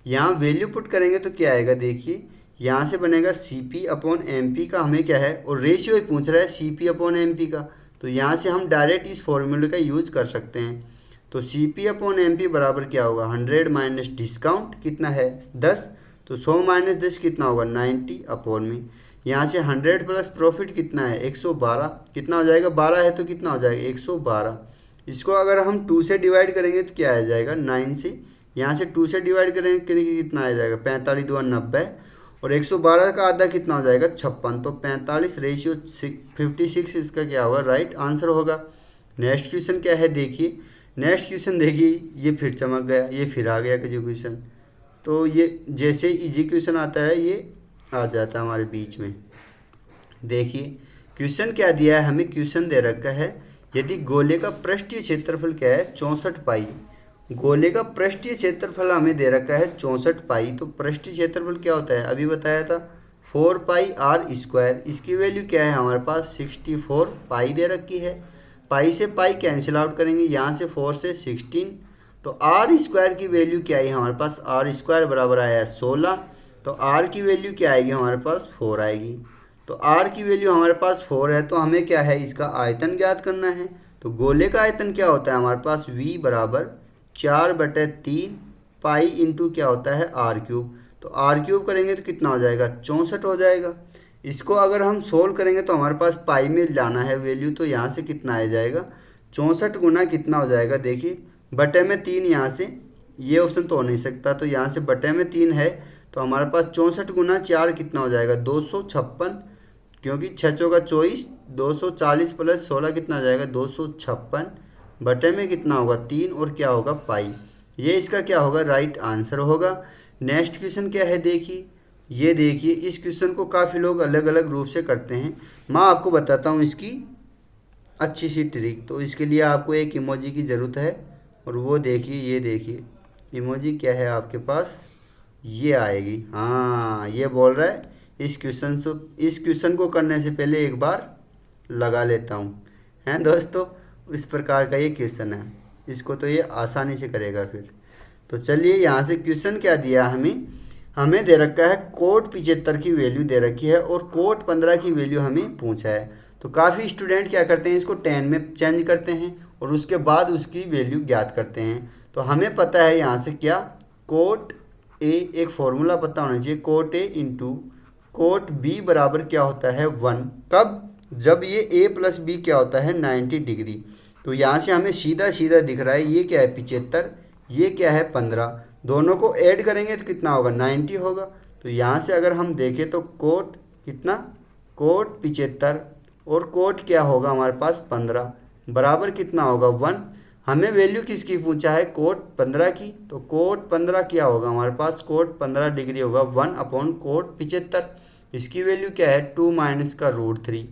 यहाँ वैल्यू पुट करेंगे तो क्या आएगा, देखिए यहाँ से बनेगा CP अपॉन MP का हमें क्या है, और रेशियो ही पूछ रहा है CP अपॉन MP का, तो यहाँ से हम डायरेक्ट इस फॉर्मूले का यूज कर सकते हैं। तो CP अपॉन MP बराबर क्या होगा 100 माइनस डिस्काउंट कितना है 10, तो 100 माइनस 10 कितना होगा 90 अपॉन में, यहाँ से 100 प्लस प्रॉफिट कितना है 112, कितना हो जाएगा 12 है तो कितना हो जाएगा 112। इसको अगर हम 2 से डिवाइड करेंगे तो क्या आ जाएगा 9 से, यहाँ से 2 से डिवाइड करेंगे कितना आ जाएगा 45 2 90, और 112 का आधा कितना हो जाएगा 56, तो 45 रेशियो 56 इसका क्या होगा राइट आंसर होगा। नेक्स्ट क्वेश्चन क्या है, देखिए नेक्स्ट क्वेश्चन देखिए ये फिर चमक गया, ये फिर आ गया कि क्वेश्चन, तो ये जैसे इजी क्वेश्चन आता है ये आ जाता है हमारे बीच में। देखिए क्वेश्चन क्या दिया है हमें, क्वेश्चन दे रखा है यदि गोले का पृष्ठीय क्षेत्रफल क्या है 64 पाई, गोले का पृष्ठीय क्षेत्रफल हमें दे रखा है 64 पाई, तो पृष्ठीय क्षेत्रफल क्या होता है अभी बताया था 4 पाई आर स्क्वायर, इसकी वैल्यू क्या है हमारे पास 64 पाई दे रखी है। पाई से पाई कैंसिल आउट करेंगे, यहाँ से 4 से 16, तो आर स्क्वायर की वैल्यू क्या आई हमारे पास, आर स्क्वायर बराबर आया है 16, तो आर की वैल्यू क्या आएगी हमारे पास 4 आएगी। तो आर की वैल्यू हमारे पास 4 है, तो हमें क्या है इसका आयतन ज्ञात करना है। तो गोले का आयतन क्या होता है हमारे पास V बराबर 4/3 पाई इंटू क्या होता है r³, तो r³ करेंगे तो कितना हो जाएगा 64 हो जाएगा। इसको अगर हम सोल्व करेंगे तो हमारे पास पाई में लाना है वैल्यू, तो यहाँ से कितना आ जाएगा 64 गुना कितना हो जाएगा, देखिए बटे में 3, यहाँ से ये ऑप्शन तो हो नहीं सकता, तो यहाँ से बटे में 3 है, तो हमारे पास 64 गुना 4 कितना हो जाएगा 256, क्योंकि 6 चौका 24, 240 प्लस 16 कितना आ जाएगा 256, बटे में कितना होगा 3 और क्या होगा पाई, ये इसका क्या होगा राइट आंसर होगा। नेक्स्ट क्वेश्चन क्या है, देखिए ये देखिए इस क्वेश्चन को काफ़ी लोग अलग अलग रूप से करते हैं, मैं आपको बताता हूँ इसकी अच्छी सी ट्रिक। तो इसके लिए आपको एक इमोजी की ज़रूरत है, और वो देखिए ये देखिए इमोजी क्या है आपके पास, ये आएगी, हाँ ये बोल रहा है इस क्वेश्चन को करने से पहले एक बार लगा लेता हूँ, हैं दोस्तों, इस प्रकार का ये क्वेश्चन है, इसको तो ये आसानी से करेगा फिर। तो चलिए यहाँ से क्वेश्चन क्या दिया हमें दे रखा है कोट 75 की वैल्यू दे रखी है और कोट 15 की वैल्यू हमें पूछा है। तो काफ़ी स्टूडेंट क्या करते हैं इसको 10 में चेंज करते हैं और उसके बाद उसकी वैल्यू ज्ञात करते हैं। तो हमें पता है यहाँ से क्या, कोट ए, एक फॉर्मूला पता होना चाहिए, cot A into cot B बराबर क्या होता है 1। कब, जब ये ए प्लस बी क्या होता है 90 डिग्री। तो यहाँ से हमें सीधा सीधा दिख रहा है ये क्या है 75, ये क्या है 15, दोनों को ऐड करेंगे तो कितना होगा 90 होगा। तो यहाँ से अगर हम देखें तो कोट कितना, कोट 75 और कोट क्या होगा हमारे पास 15 बराबर कितना होगा 1। हमें वैल्यू किसकी पूछा है, कोट 15 की, तो कोट 15 क्या होगा हमारे पास, कोट 15 डिग्री होगा 1 अपॉन कोट 75। इसकी वैल्यू क्या है 2 माइनस का √3,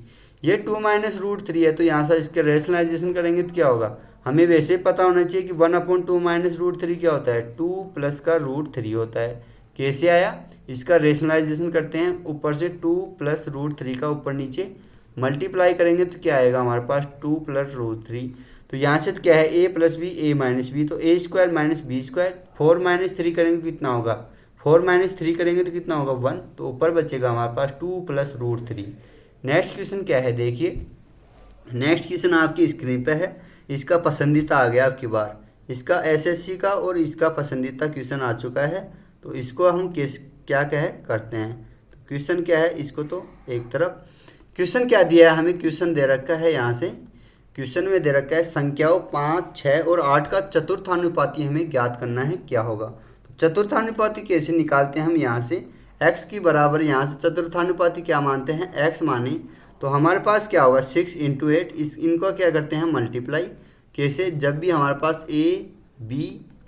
ये 2 माइनस √3 है। तो यहाँ से इसके रेशनलाइजेशन करेंगे तो क्या होगा, हमें वैसे ही पता होना चाहिए कि 1 अपॉन 2 माइनस √3 क्या होता है, 2 प्लस का √3 होता है। कैसे आया, इसका रेशनलाइजेशन करते हैं, ऊपर से 2 प्लस √3 का ऊपर नीचे मल्टीप्लाई करेंगे तो क्या आएगा हमारे पास 2 प्लस √3। तो यहाँ से क्या है A plus B, A minus B, तो A square minus B square, 4 minus 3 करेंगे कितना होगा, 4 माइनस 3 करेंगे तो कितना होगा 1, तो ऊपर बचेगा हमारे पास 2 प्लस √3। नेक्स्ट क्वेश्चन क्या है देखिए, नेक्स्ट क्वेश्चन आपकी स्क्रीन पे है, इसका पसंदीदा आ गया आपकी बार, इसका एसएससी का और इसका पसंदीदा क्वेश्चन आ चुका है। तो इसको हम क्या करते हैं, तो क्वेश्चन क्या है, इसको तो एक तरफ, क्वेश्चन क्या दिया है हमें, क्वेश्चन दे रखा है यहाँ से, क्वेश्चन में दे रखा है संख्याओं 5, 6 और 8 का चतुर्थानुपाती हमें ज्ञात करना है, क्या होगा। तो चतुर्थानुपाती कैसे निकालते हैं हम, यहाँ से x की बराबर, यहाँ से चतुर्थानुपाती क्या मानते हैं, x माने, तो हमारे पास क्या होगा 6 × 8, इनको क्या करते हैं मल्टीप्लाई। कैसे, जब भी हमारे पास a b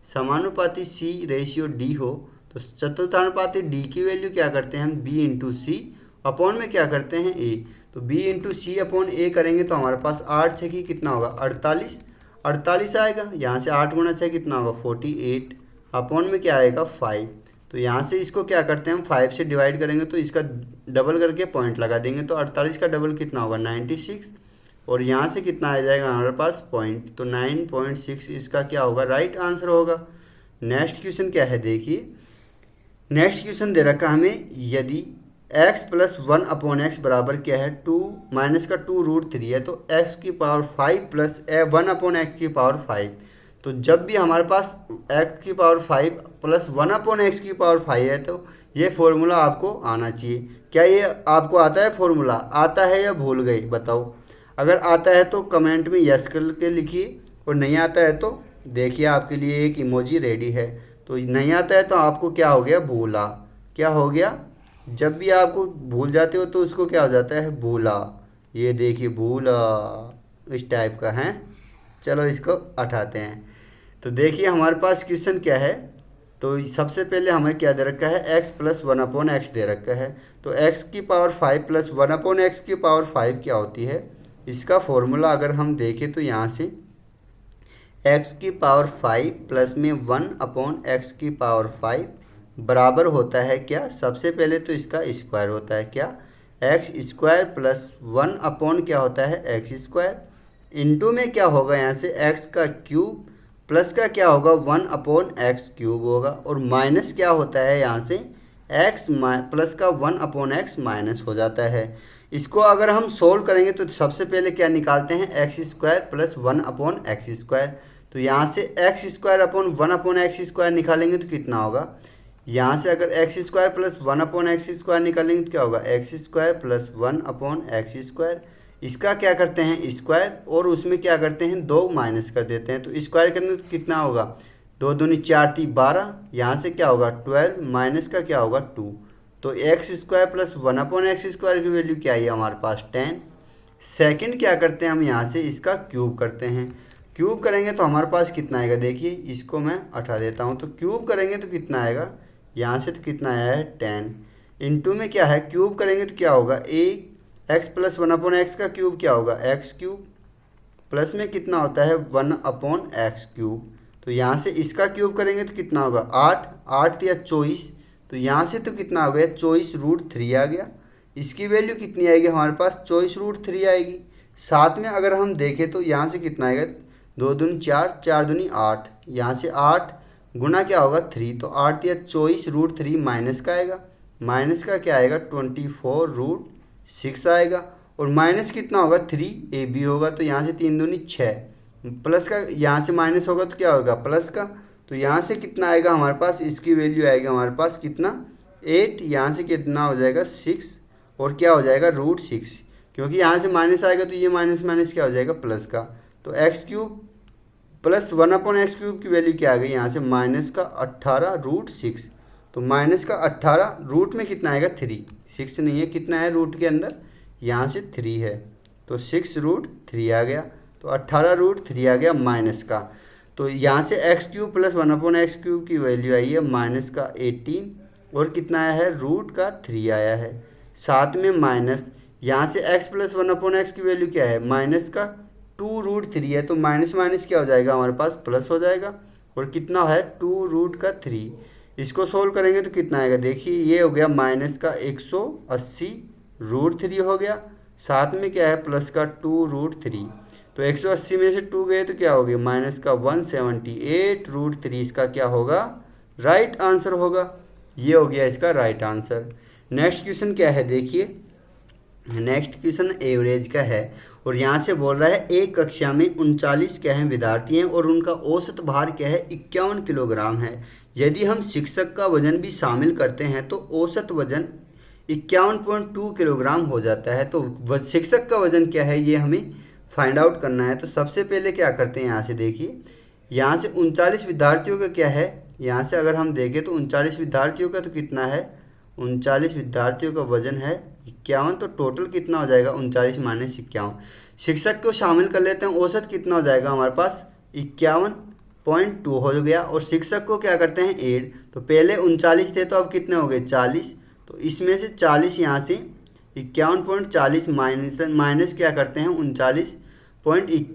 समानुपाती c/d हो, तो चतुर्थानुपाती d की वैल्यू क्या करते हैं हम b × c अपॉन में क्या करते हैं a, तो b × c अपॉन a करेंगे तो हमारे पास 8 6 की कितना होगा 48 आएगा। यहाँ से 8 × 6 कितना होगा 48 अपॉन में क्या आएगा 5। तो यहाँ से इसको क्या करते हैं हम 5 से डिवाइड करेंगे तो इसका डबल करके पॉइंट लगा देंगे, तो 48 का डबल कितना होगा 96, और यहाँ से कितना आ जाएगा हमारे पास पॉइंट, तो 9.6 इसका क्या होगा राइट आंसर होगा। नेक्स्ट क्वेश्चन क्या है देखिए, नेक्स्ट क्वेश्चन दे रखा हमें, यदि x प्लस 1 अपॉन एक्स बराबर क्या है 2 माइनस का 2 √3 है, तो x की पावर 5 प्लस 1 अपॉन एक्स की पावर 5। तो जब भी हमारे पास x की पावर 5 प्लस 1 अपॉन एक्स की पावर 5 है, तो ये फॉर्मूला आपको आना चाहिए। क्या ये आपको आता है फॉर्मूला, आता है या भूल गए बताओ। अगर आता है तो कमेंट में यस करके लिखिए, और नहीं आता है तो देखिए आपके लिए एक इमोजी रेडी है। तो नहीं आता है तो आपको क्या हो गया, भूला, क्या हो गया, जब भी आपको भूल जाते हो तो उसको क्या हो जाता है भूला, ये देखिए भूला, इस टाइप का है। चलो इसको हटाते हैं। तो देखिए हमारे पास क्वेश्चन क्या है, तो सबसे पहले हमें क्या दे रखा है x प्लस 1 अपॉन एक्स दे रखा है। तो x की पावर 5 प्लस 1 अपॉन एक्स की पावर 5 क्या होती है, इसका फॉर्मूला अगर हम देखें तो यहाँ से x की पावर 5 प्लस में 1 अपॉन एक्स की पावर 5 बराबर होता है क्या, सबसे पहले तो इसका स्क्वायर होता है क्या, एक्स स्क्वायर प्लस 1 अपॉन क्या होता है एक्स स्क्वायर, इनटू में क्या होगा यहाँ से एक्स का क्यूब प्लस का क्या होगा 1 अपॉन एक्स क्यूब होगा, और माइनस क्या होता है यहाँ से एक्स प्लस का 1 अपॉन एक्स माइनस हो जाता है। इसको अगर हम सोल्व करेंगे तो सबसे पहले क्या निकालते हैं x square plus 1 upon x square. तो यहाँ से x square upon 1 upon x square निकालेंगे तो कितना होगा, यहाँ से अगर x square plus 1 upon x square निकालेंगे तो क्या होगा x square plus 1 upon x square. इसका क्या करते हैं स्क्वायर, और उसमें क्या करते हैं 2 माइनस कर देते हैं, तो स्क्वायर करने तो कितना होगा 2 दूनी 4 × 12, यहाँ से क्या होगा 12 माइनस का क्या होगा 2। तो x square plus 1 upon x square की वैल्यू क्या आई है हमारे पास 10। सेकंड क्या करते हैं हम यहाँ से इसका क्यूब करते हैं, क्यूब करेंगे तो हमारे पास कितना आएगा, देखिए इसको मैं हटा देता हूँ। तो क्यूब करेंगे तो कितना आएगा, यहाँ से तो कितना आया है 10, इनटू में क्या है क्यूब करेंगे तो क्या होगा एक्स प्लस 1 अपॉन एक्स का क्यूब क्या होगा एक्स क्यूब, प्लस में कितना होता है 1 अपॉन एक्स क्यूब। तो यहाँ से इसका क्यूब करेंगे तो कितना होगा 8 या 24, तो यहाँ से तो कितना हो गया 24√3 आ गया। इसकी वैल्यू कितनी आएगी हमारे पास 24√3 आएगी। साथ में अगर हम देखें तो यहाँ से कितना आएगा 2 दूनी 4, 4 दूनी 8, यहाँ से 8 गुना क्या होगा 3, तो 8 या 24√3 माइनस का आएगा, माइनस का क्या आएगा 24√6 आएगा, और माइनस कितना होगा 3 AB होगा, तो यहाँ से 3 दूनी 6, प्लस का यहाँ से माइनस होगा तो क्या होगा प्लस का, तो यहाँ से कितना आएगा हमारे पास, इसकी वैल्यू आएगी हमारे पास कितना 8, यहाँ से कितना हो जाएगा 6 और क्या हो जाएगा √6, क्योंकि यहाँ से माइनस आएगा तो ये माइनस माइनस क्या हो जाएगा प्लस का। तो x³ प्लस 1/x³ की वैल्यू क्या आ गई यहाँ से माइनस का 18√6, तो माइनस का 18 रूट में कितना आएगा 3, 6 नहीं है, कितना है रूट के अंदर यहाँ से 3 है, तो 6√3 आ गया, तो 18√3 आ गया माइनस का। तो यहाँ से x³ प्लस 1/x³ की वैल्यू आई है माइनस का 18 और कितना आया है रूट का 3 आया है, साथ में माइनस यहाँ से x प्लस 1/x की वैल्यू क्या है माइनस का 2√3 है, तो माइनस माइनस क्या हो जाएगा हमारे पास प्लस हो जाएगा और कितना है 2√3। इसको सोल्व करेंगे तो कितना आएगा, देखिए ये हो गया माइनस का 180√3 हो गया, साथ में क्या है प्लस का 2√3, तो 180 में से 2 गए तो क्या हो गया माइनस का 178√3, इसका क्या होगा राइट आंसर होगा। ये हो गया इसका राइट आंसर। नेक्स्ट क्वेश्चन क्या है देखिए, नेक्स्ट क्वेश्चन एवरेज का है और यहाँ से बोल रहा है एक कक्षा में 39 क्या है विद्यार्थी हैं और उनका औसत भार क्या है 51 किलोग्राम है। यदि हम शिक्षक का वजन भी शामिल करते हैं तो औसत वजन 51.2 किलोग्राम हो जाता है। तो शिक्षक का वजन क्या है ये हमें फाइंड आउट करना है। तो सबसे पहले क्या करते हैं, यहाँ से देखिए, यहाँ से 39 विद्यार्थियों का क्या है, यहाँ से अगर हम देखें तो 39 विद्यार्थियों का तो कितना है 39 विद्यार्थियों का वजन है 51, तो टोटल कितना हो जाएगा 39 माइनस 51। शिक्षक को शामिल कर लेते हैं, औसत कितना हो जाएगा हमारे पास 51.2 हो गया और शिक्षक को क्या करते हैं ऐड, तो पहले 39 थे तो अब कितने हो गए 40, तो इसमें से 40 यहाँ से 51.40 माइनस क्या करते हैं 39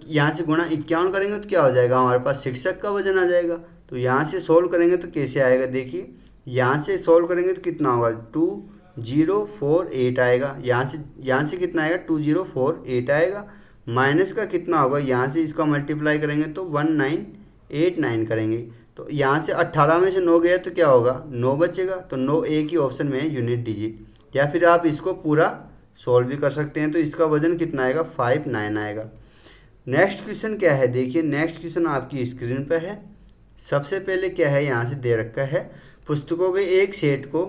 यहाँ से गुणा 51 करेंगे तो क्या हो जाएगा हमारे पास शिक्षक का वजन आ जाएगा। तो यहाँ से सोल्व करेंगे तो कैसे आएगा, देखिए यहाँ से सोल्व करेंगे तो कितना होगा 2048 आएगा, यहाँ से कितना आएगा 2048 आएगा, माइनस का कितना होगा यहाँ से इसका मल्टीप्लाई करेंगे तो 1989 करेंगे, तो यहाँ से 18 में से 9 गया तो क्या होगा 9 बचेगा, तो 9 एक ही ऑप्शन में है यूनिट डिजिट, या फिर आप इसको पूरा सॉल्व भी कर सकते हैं। तो इसका वजन कितना आएगा 59 आएगा। नेक्स्ट क्वेश्चन क्या है देखिए, नेक्स्ट क्वेश्चन आपकी स्क्रीन पर है। सबसे पहले क्या है यहाँ से दे रखा है, पुस्तकों के एक सेट को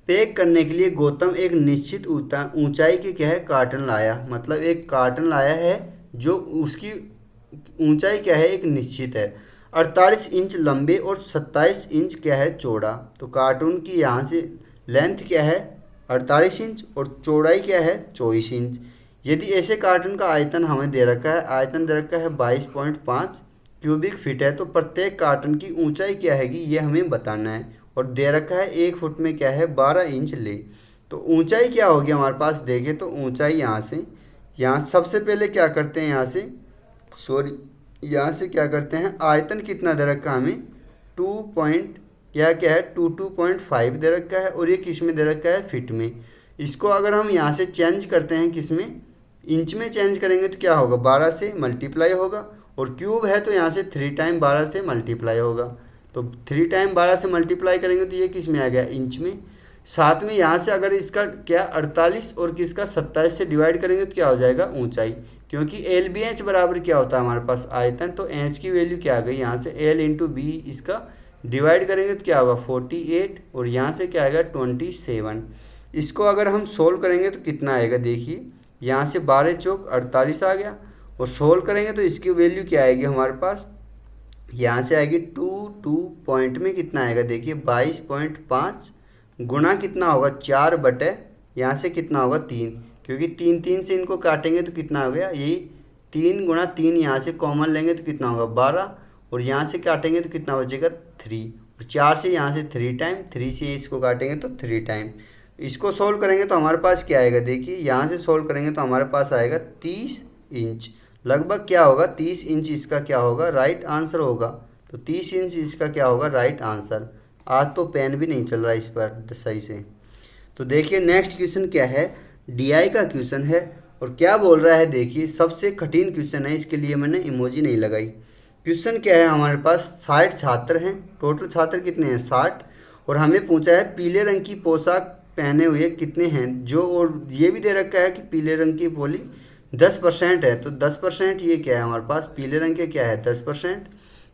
पैक करने के लिए गौतम एक निश्चित ऊंचाई के क्या है कार्टन लाया, मतलब एक कार्टन लाया है जो उसकी ऊंचाई क्या है एक निश्चित है, 48 इंच लंबे और 27 इंच क्या है चौड़ा। तो कार्टून की यहाँ से लेंथ क्या है 48 इंच और चौड़ाई क्या है 24 इंच। यदि ऐसे कार्टून का आयतन हमें दे रखा है, आयतन दे रखा है 22.5 क्यूबिक फीट है, तो प्रत्येक कार्टून की ऊंचाई क्या हैगी ये हमें बताना है और दे रखा है 1 फुट में क्या है 12 इंच ले। तो ऊंचाई क्या होगी हमारे पास, देखें तो ऊंचाई यहाँ सबसे पहले क्या करते हैं यहाँ से क्या करते हैं, आयतन कितना दे रखा है हमें 22.5 दे रखा है और ये किस में दे रखा है फिट में। इसको अगर हम यहाँ से चेंज करते हैं किस में, इंच में चेंज करेंगे तो क्या होगा 12 से मल्टीप्लाई होगा, और क्यूब है तो यहाँ से 3 टाइम 12 से मल्टीप्लाई होगा, तो 3 टाइम 12 से मल्टीप्लाई करेंगे तो ये किस में आ गया इंच में। साथ में यहाँ से अगर इसका क्या 48 और किसका 27 से डिवाइड करेंगे तो क्या हो जाएगा ऊंचाई, क्योंकि एल बी एच बराबर क्या होता है हमारे पास आयतन, तो एच की वैल्यू क्या आ गई यहाँ से एल इंटू बी, इसका डिवाइड करेंगे तो क्या होगा 48 और यहाँ से क्या आएगा 27। इसको अगर हम सोल्व करेंगे तो कितना आएगा, देखिए यहाँ से 12 चौक 48 आ गया और सोल्व करेंगे तो इसकी वैल्यू क्या आएगी हमारे पास, यहाँ से आएगी 2 पॉइंट में कितना आएगा, देखिए 22.5 गुणा कितना होगा 4 बटे यहाँ से कितना होगा 3, क्योंकि 3 से इनको काटेंगे तो कितना हो गया ये 3 गुणा 3, यहाँ से कॉमन लेंगे तो कितना होगा 12 और यहाँ से काटेंगे तो कितना बचेगा 3, और 4 से यहाँ से 3 टाइम, 3 से इसको काटेंगे तो 3 टाइम। इसको सोल्व करेंगे तो हमारे पास क्या आएगा, देखिए यहाँ से सोल्व करेंगे तो हमारे पास आएगा 30 इंच, लगभग क्या होगा 30 इंच इसका क्या होगा राइट आंसर होगा। तो 30 इंच इसका क्या होगा राइट आंसर। आज तो पेन भी नहीं चल रहा इस पर सही से। तो देखिए नेक्स्ट क्वेश्चन क्या है, डीआई का क्वेश्चन है और क्या बोल रहा है, देखिए सबसे कठिन क्वेश्चन है, इसके लिए मैंने इमोजी नहीं लगाई। क्वेश्चन क्या है, हमारे पास 60 छात्र हैं, टोटल छात्र कितने हैं 60, और हमें पूछा है पीले रंग की पोशाक पहने हुए कितने हैं जो, और ये भी दे रखा है कि पीले रंग की पोली 10% है, तो 10% ये क्या है हमारे पास, पीले रंग के क्या है 10%।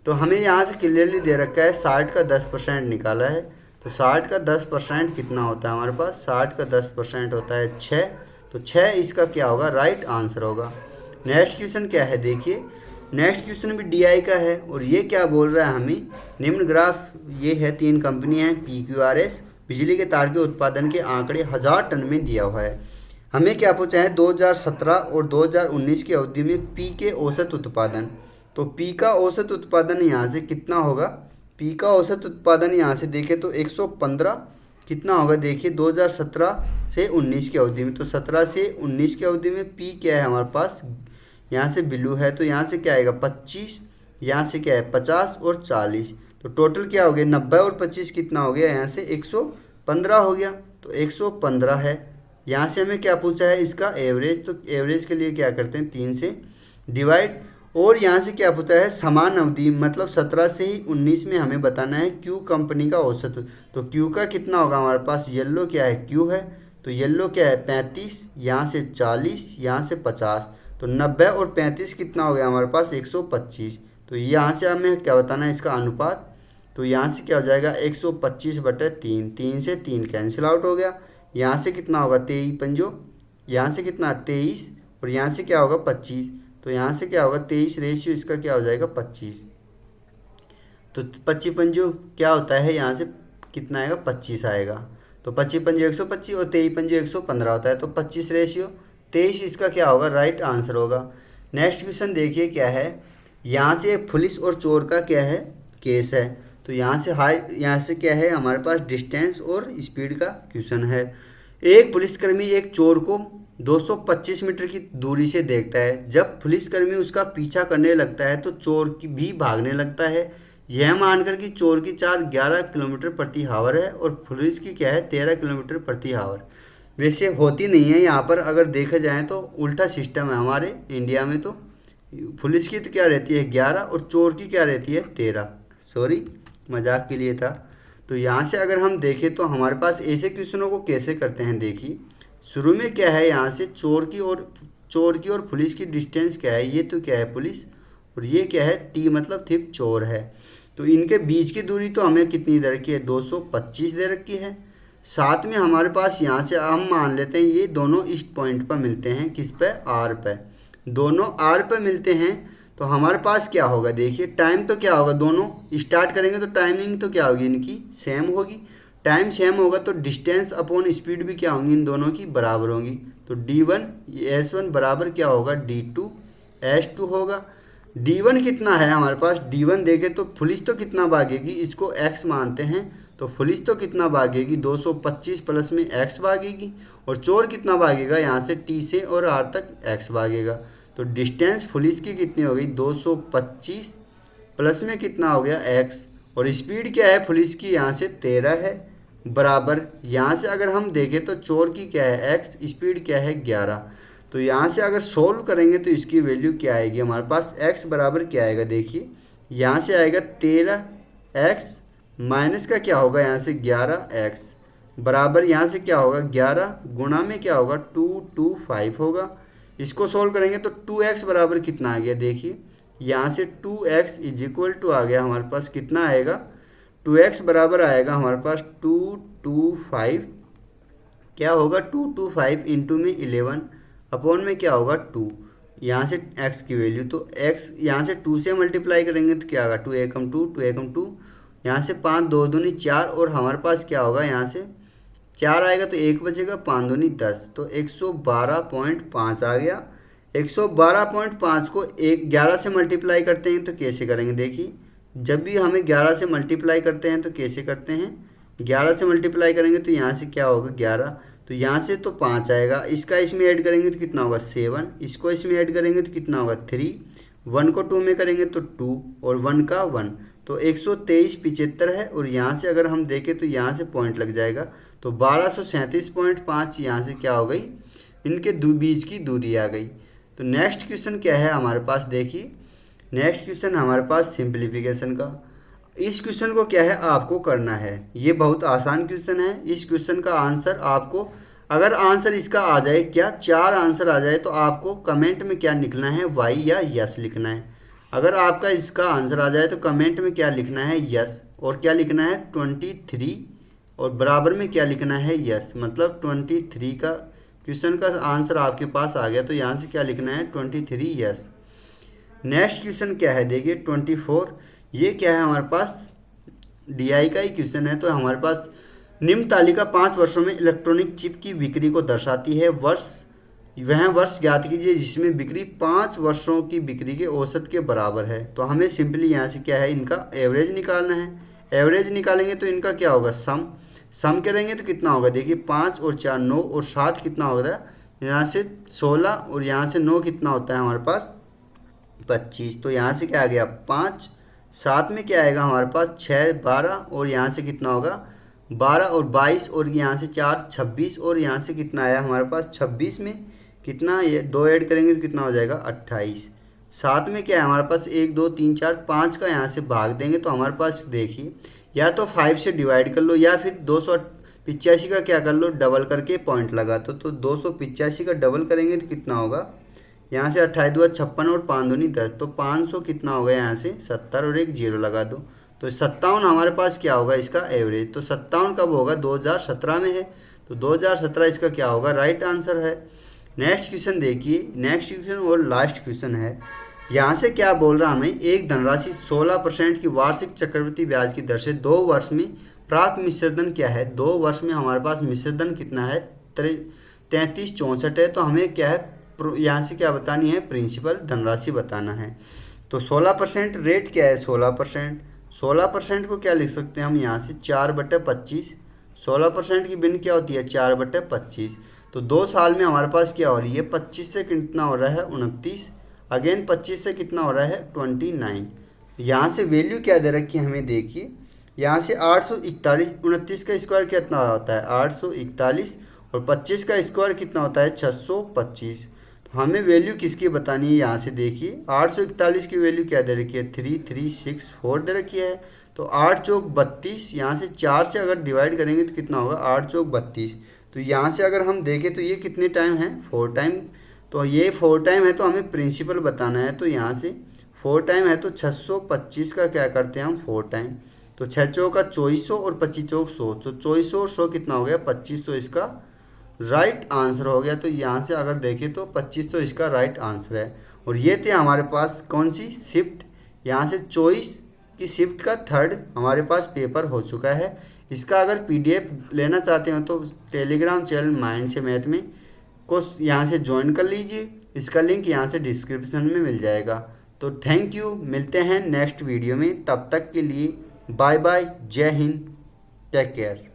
तो हमें यहाँ से क्लियरली दे रखा है 60 का 10% निकाला है। तो 60 का 10% कितना होता है हमारे पास, 60 का 10% होता है 6। तो 6 इसका क्या होगा, राइट आंसर होगा। नेक्स्ट क्वेश्चन क्या है देखिए, नेक्स्ट क्वेश्चन भी डीआई का है और ये क्या बोल रहा है हमें, निम्न ग्राफ ये है, 3 कंपनियां हैं PQRS, बिजली के तार के उत्पादन के आंकड़े 1000 टन में दिया हुआ है। हमें क्या पूछा है 2017 और 2019 की अवधि में पी के औसत उत्पादन। तो पी का औसत उत्पादन यहाँ से कितना होगा, पी का औसत उत्पादन यहाँ से देखें तो 115 कितना होगा देखिए 2017 से 19 की अवधि में। तो 17 से 19 की अवधि में पी क्या है हमारे पास, यहाँ से ब्लू है, तो यहाँ से क्या आएगा 25, यहाँ से क्या है 50 और 40। तो टोटल क्या हो गया 90 और 25 कितना हो गया, यहाँ से 115 हो गया। तो 115 है। यहाँ से हमें क्या पूछा है इसका एवरेज, तो एवरेज के लिए क्या करते हैं 3 से डिवाइड। और यहाँ से क्या पूछा है समान अवधि, मतलब 17 से ही 19 में हमें बताना है क्यू कंपनी का औसत। तो क्यू का कितना होगा हमारे पास, येलो क्या है क्यू है, तो येलो क्या है 35, यहाँ से 40, यहाँ से 50। तो 90 और 35 कितना हो गया हमारे पास 125। तो यहाँ से हमें क्या बताना है इसका अनुपात। तो यहाँ से क्या हो जाएगा 125/3, 3 से 3 कैंसिल आउट हो गया। यहाँ से कितना होगा 23 पंजो, यहाँ से कितना 23 और यहाँ से क्या होगा 25। तो यहाँ से क्या होगा 23 रेशियो इसका क्या हो जाएगा 25। तो 25 पंजो क्या होता है यहाँ से कितना आएगा 25 आएगा। तो 25 पंजो 125 और 23 पंजो 115 होता है, तो 25 रेशियो 23 इसका क्या होगा राइट आंसर होगा। नेक्स्ट क्वेश्चन देखिए क्या है, यहाँ से पुलिस और चोर का क्या है केस है। तो यहाँ से क्या है हमारे पास डिस्टेंस और स्पीड का क्वेश्चन है। एक पुलिसकर्मी एक चोर को 225 मीटर की दूरी से देखता है। जब पुलिसकर्मी उसका पीछा करने लगता है तो चोर की भी भागने लगता है। यह मानकर कि चोर की चाल 11 किलोमीटर प्रति हावर है और पुलिस की क्या है 13 किलोमीटर प्रति हावर। वैसे होती नहीं है यहाँ पर, अगर देखा जाए तो उल्टा सिस्टम है हमारे इंडिया में। तो पुलिस की तो क्या रहती है 11 और चोर की क्या रहती है 13। सॉरी मजाक के लिए था। तो यहाँ से अगर हम देखें तो हमारे पास ऐसे क्वेश्चनों को कैसे करते हैं देखिए, शुरू में क्या है यहाँ से चोर की और पुलिस की डिस्टेंस क्या है, ये तो क्या है पुलिस और ये क्या है टी मतलब थिप चोर है। तो इनके बीच की दूरी तो हमें कितनी दे रखी है 225 दे रखी है। साथ में हमारे पास यहाँ से हम मान लेते हैं ये दोनों इस पॉइंट पर मिलते हैं, किस पे आर पे, दोनों आर पे मिलते हैं। तो हमारे पास क्या होगा देखिए, टाइम तो क्या होगा दोनों स्टार्ट करेंगे तो टाइमिंग तो क्या होगी इनकी सेम होगी। टाइम सेम होगा तो डिस्टेंस अपॉन स्पीड भी क्या होंगी इन दोनों की बराबर होंगी। तो D1 S1 बराबर क्या होगा D2 S2 होगा। D1 कितना है हमारे पास, D1 देखें तो पुलिस तो कितना भागेगी, इसको x मानते हैं, तो पुलिस तो कितना भागेगी 225 प्लस में x भागेगी। और चोर कितना भागेगा यहाँ से T से और R तक x भागेगा। तो डिस्टेंस पुलिस की कितनी हो गई 225 प्लस में कितना हो गया x, और स्पीड क्या है पुलिस की यहाँ से 13 है बराबर। यहाँ से अगर हम देखें तो चोर की क्या है x, स्पीड क्या है 11। तो यहाँ से अगर सोल्व करेंगे तो इसकी वैल्यू क्या आएगी हमारे पास, x बराबर क्या आएगा देखिए, यहाँ से आएगा 13x माइनस का क्या होगा यहाँ से 11x बराबर यहाँ से क्या होगा 11 गुणा में क्या होगा 225 होगा। इसको सोल्व करेंगे तो 2x बराबर कितना आ गया देखिए, यहाँ से 2x इज इक्वल टू आ गया हमारे पास कितना आएगा, 2x बराबर आएगा हमारे पास 225 क्या होगा 225 इंटू में 11 अपॉन में क्या होगा 2, यहाँ से x की वैल्यू, तो x यहाँ से 2 से मल्टीप्लाई करेंगे तो क्या होगा 2 एकम 2 2 एकम 2, यहाँ से 5 2 दूनी 4 और हमारे पास क्या होगा यहाँ से 4 आएगा तो 1 बचेगा 5 दूनी 10, तो 112.5 आ गया। 112.5 को 11 से मल्टीप्लाई करते हैं तो कैसे करेंगे देखिए, जब भी हमें 11 से मल्टीप्लाई करते हैं तो कैसे करते हैं, 11 से मल्टीप्लाई करेंगे तो यहाँ से क्या होगा 11, तो यहाँ से तो 5 आएगा, इसका इसमें ऐड करेंगे तो कितना होगा 7, इसको इसमें ऐड करेंगे तो कितना होगा 3, 1 को 2 में करेंगे तो 2 और 1 का 1, तो 123.75 है। और यहाँ से अगर हम देखें तो यहाँ से पॉइंट लग जाएगा, तो 1237.5 यहाँ से क्या हो गई इनके बीच की दूरी आ गई। तो नेक्स्ट क्वेश्चन क्या है हमारे पास देखिए, नेक्स्ट क्वेश्चन हमारे पास सिंप्लीफिकेशन का। इस क्वेश्चन को क्या है आपको करना है, ये बहुत आसान क्वेश्चन है। इस क्वेश्चन का आंसर आपको अगर आंसर इसका आ जाए क्या, 4 आंसर आ जाए, तो आपको कमेंट में क्या लिखना है, वाई या यस लिखना है। अगर आपका इसका आंसर आ जाए तो कमेंट में क्या लिखना है, यस, और क्या लिखना है 23, और बराबर में क्या लिखना है, यस। मतलब 23 का क्वेश्चन का आंसर आपके पास आ गया, तो यहाँ से क्या लिखना है 23 यस। नेक्स्ट क्वेश्चन क्या है, देखिए 24। ये क्या है हमारे पास, डीआई का ही क्वेश्चन है। तो हमारे पास निम्न तालिका 5 वर्षों में इलेक्ट्रॉनिक चिप की बिक्री को दर्शाती है। वह वर्ष ज्ञात कीजिए जिसमें बिक्री 5 वर्षों की बिक्री के औसत के बराबर है। तो हमें सिंपली यहाँ से क्या है, इनका एवरेज निकालना है। एवरेज निकालेंगे तो इनका क्या होगा, सम करेंगे तो कितना होगा, देखिए 5 और 4 9 और 7 कितना होगा, यहाँ से 16 और यहाँ से 9 कितना होता है हमारे पास 25। तो यहाँ से क्या आ गया 5, 7 में क्या आएगा हमारे पास 6 12, और यहाँ से कितना होगा 12 और 22, और यहाँ से 4 26, और यहाँ से कितना आया हमारे पास 26 में कितना, ये 2 ऐड करेंगे तो कितना हो जाएगा 28। 7 में क्या है हमारे पास 1 2 3 4 5 का यहाँ से भाग देंगे तो हमारे पास देखिए या तो 5 से डिवाइड कर लो या फिर 285 का क्या कर लो, डबल करके पॉइंट लगा दो। तो 285 का डबल करेंगे तो कितना होगा, यहाँ से 28 2 56 और 5 दूनी 10, तो 500 कितना होगा, यहाँ से 70 और एक जीरो लगा दो। तो 57 हमारे पास क्या होगा इसका एवरेज। तो 57 कब होगा, 2017 में है। तो 2017 इसका क्या होगा, राइट आंसर है। नेक्स्ट क्वेश्चन देखिए, नेक्स्ट क्वेश्चन और लास्ट क्वेश्चन है। यहाँ से क्या बोल रहा हमें, एक धनराशि 16% की वार्षिक चक्रवृद्धि ब्याज की दर से 2 वर्ष में प्राप्त मिश्रधन क्या है। 2 वर्ष में हमारे पास मिश्रधन कितना है 3364 है। तो हमें क्या है, यहाँ से क्या बतानी है, प्रिंसिपल धनराशि बताना है। तो 16% रेट क्या है, 16% को क्या लिख सकते हैं हम, यहाँ से 4/25। 16% की बिन क्या होती है 4/25। तो 2 साल में हमारे पास क्या हो रही है, 25 से कितना हो रहा है 29, अगेन 25 से कितना हो रहा है 29। यहाँ से वैल्यू क्या दे रखी है हमें, देखिए यहाँ से 841, 29 का स्क्वायर कितना होता है 841, और 25 का स्क्वायर कितना होता है 625। तो हमें वैल्यू किसकी बतानी है, यहाँ से देखिए 841 की वैल्यू क्या दे रखी है 3364 दे रखी है। तो 8 चौक 32, यहाँ से 4 से अगर डिवाइड करेंगे तो कितना होगा 8 चौक 32। तो यहाँ से अगर हम देखें तो ये कितने टाइम है 4 टाइम। तो ये 4 टाइम है तो हमें प्रिंसिपल बताना है। तो यहाँ से 4 टाइम है तो 625 का क्या करते हैं हम 4 टाइम। तो 6 चौका 2400 और 25 चौक 100, तो 2400 और 100 कितना हो गया 2500, इसका राइट आंसर हो गया। तो यहाँ से अगर देखें तो 2500 इसका राइट आंसर है। और ये थे हमारे पास कौन सी शिफ्ट, यहाँ से चॉइस की शिफ्ट का 3rd हमारे पास पेपर हो चुका है। इसका अगर PDF लेना चाहते हो तो टेलीग्राम चैनल माइंड से मैथ में को यहाँ से ज्वाइन कर लीजिए। इसका लिंक यहाँ से डिस्क्रिप्शन में मिल जाएगा। तो थैंक यू, मिलते हैं नेक्स्ट वीडियो में, तब तक के लिए बाय बाय, जय हिंद, टेक केयर।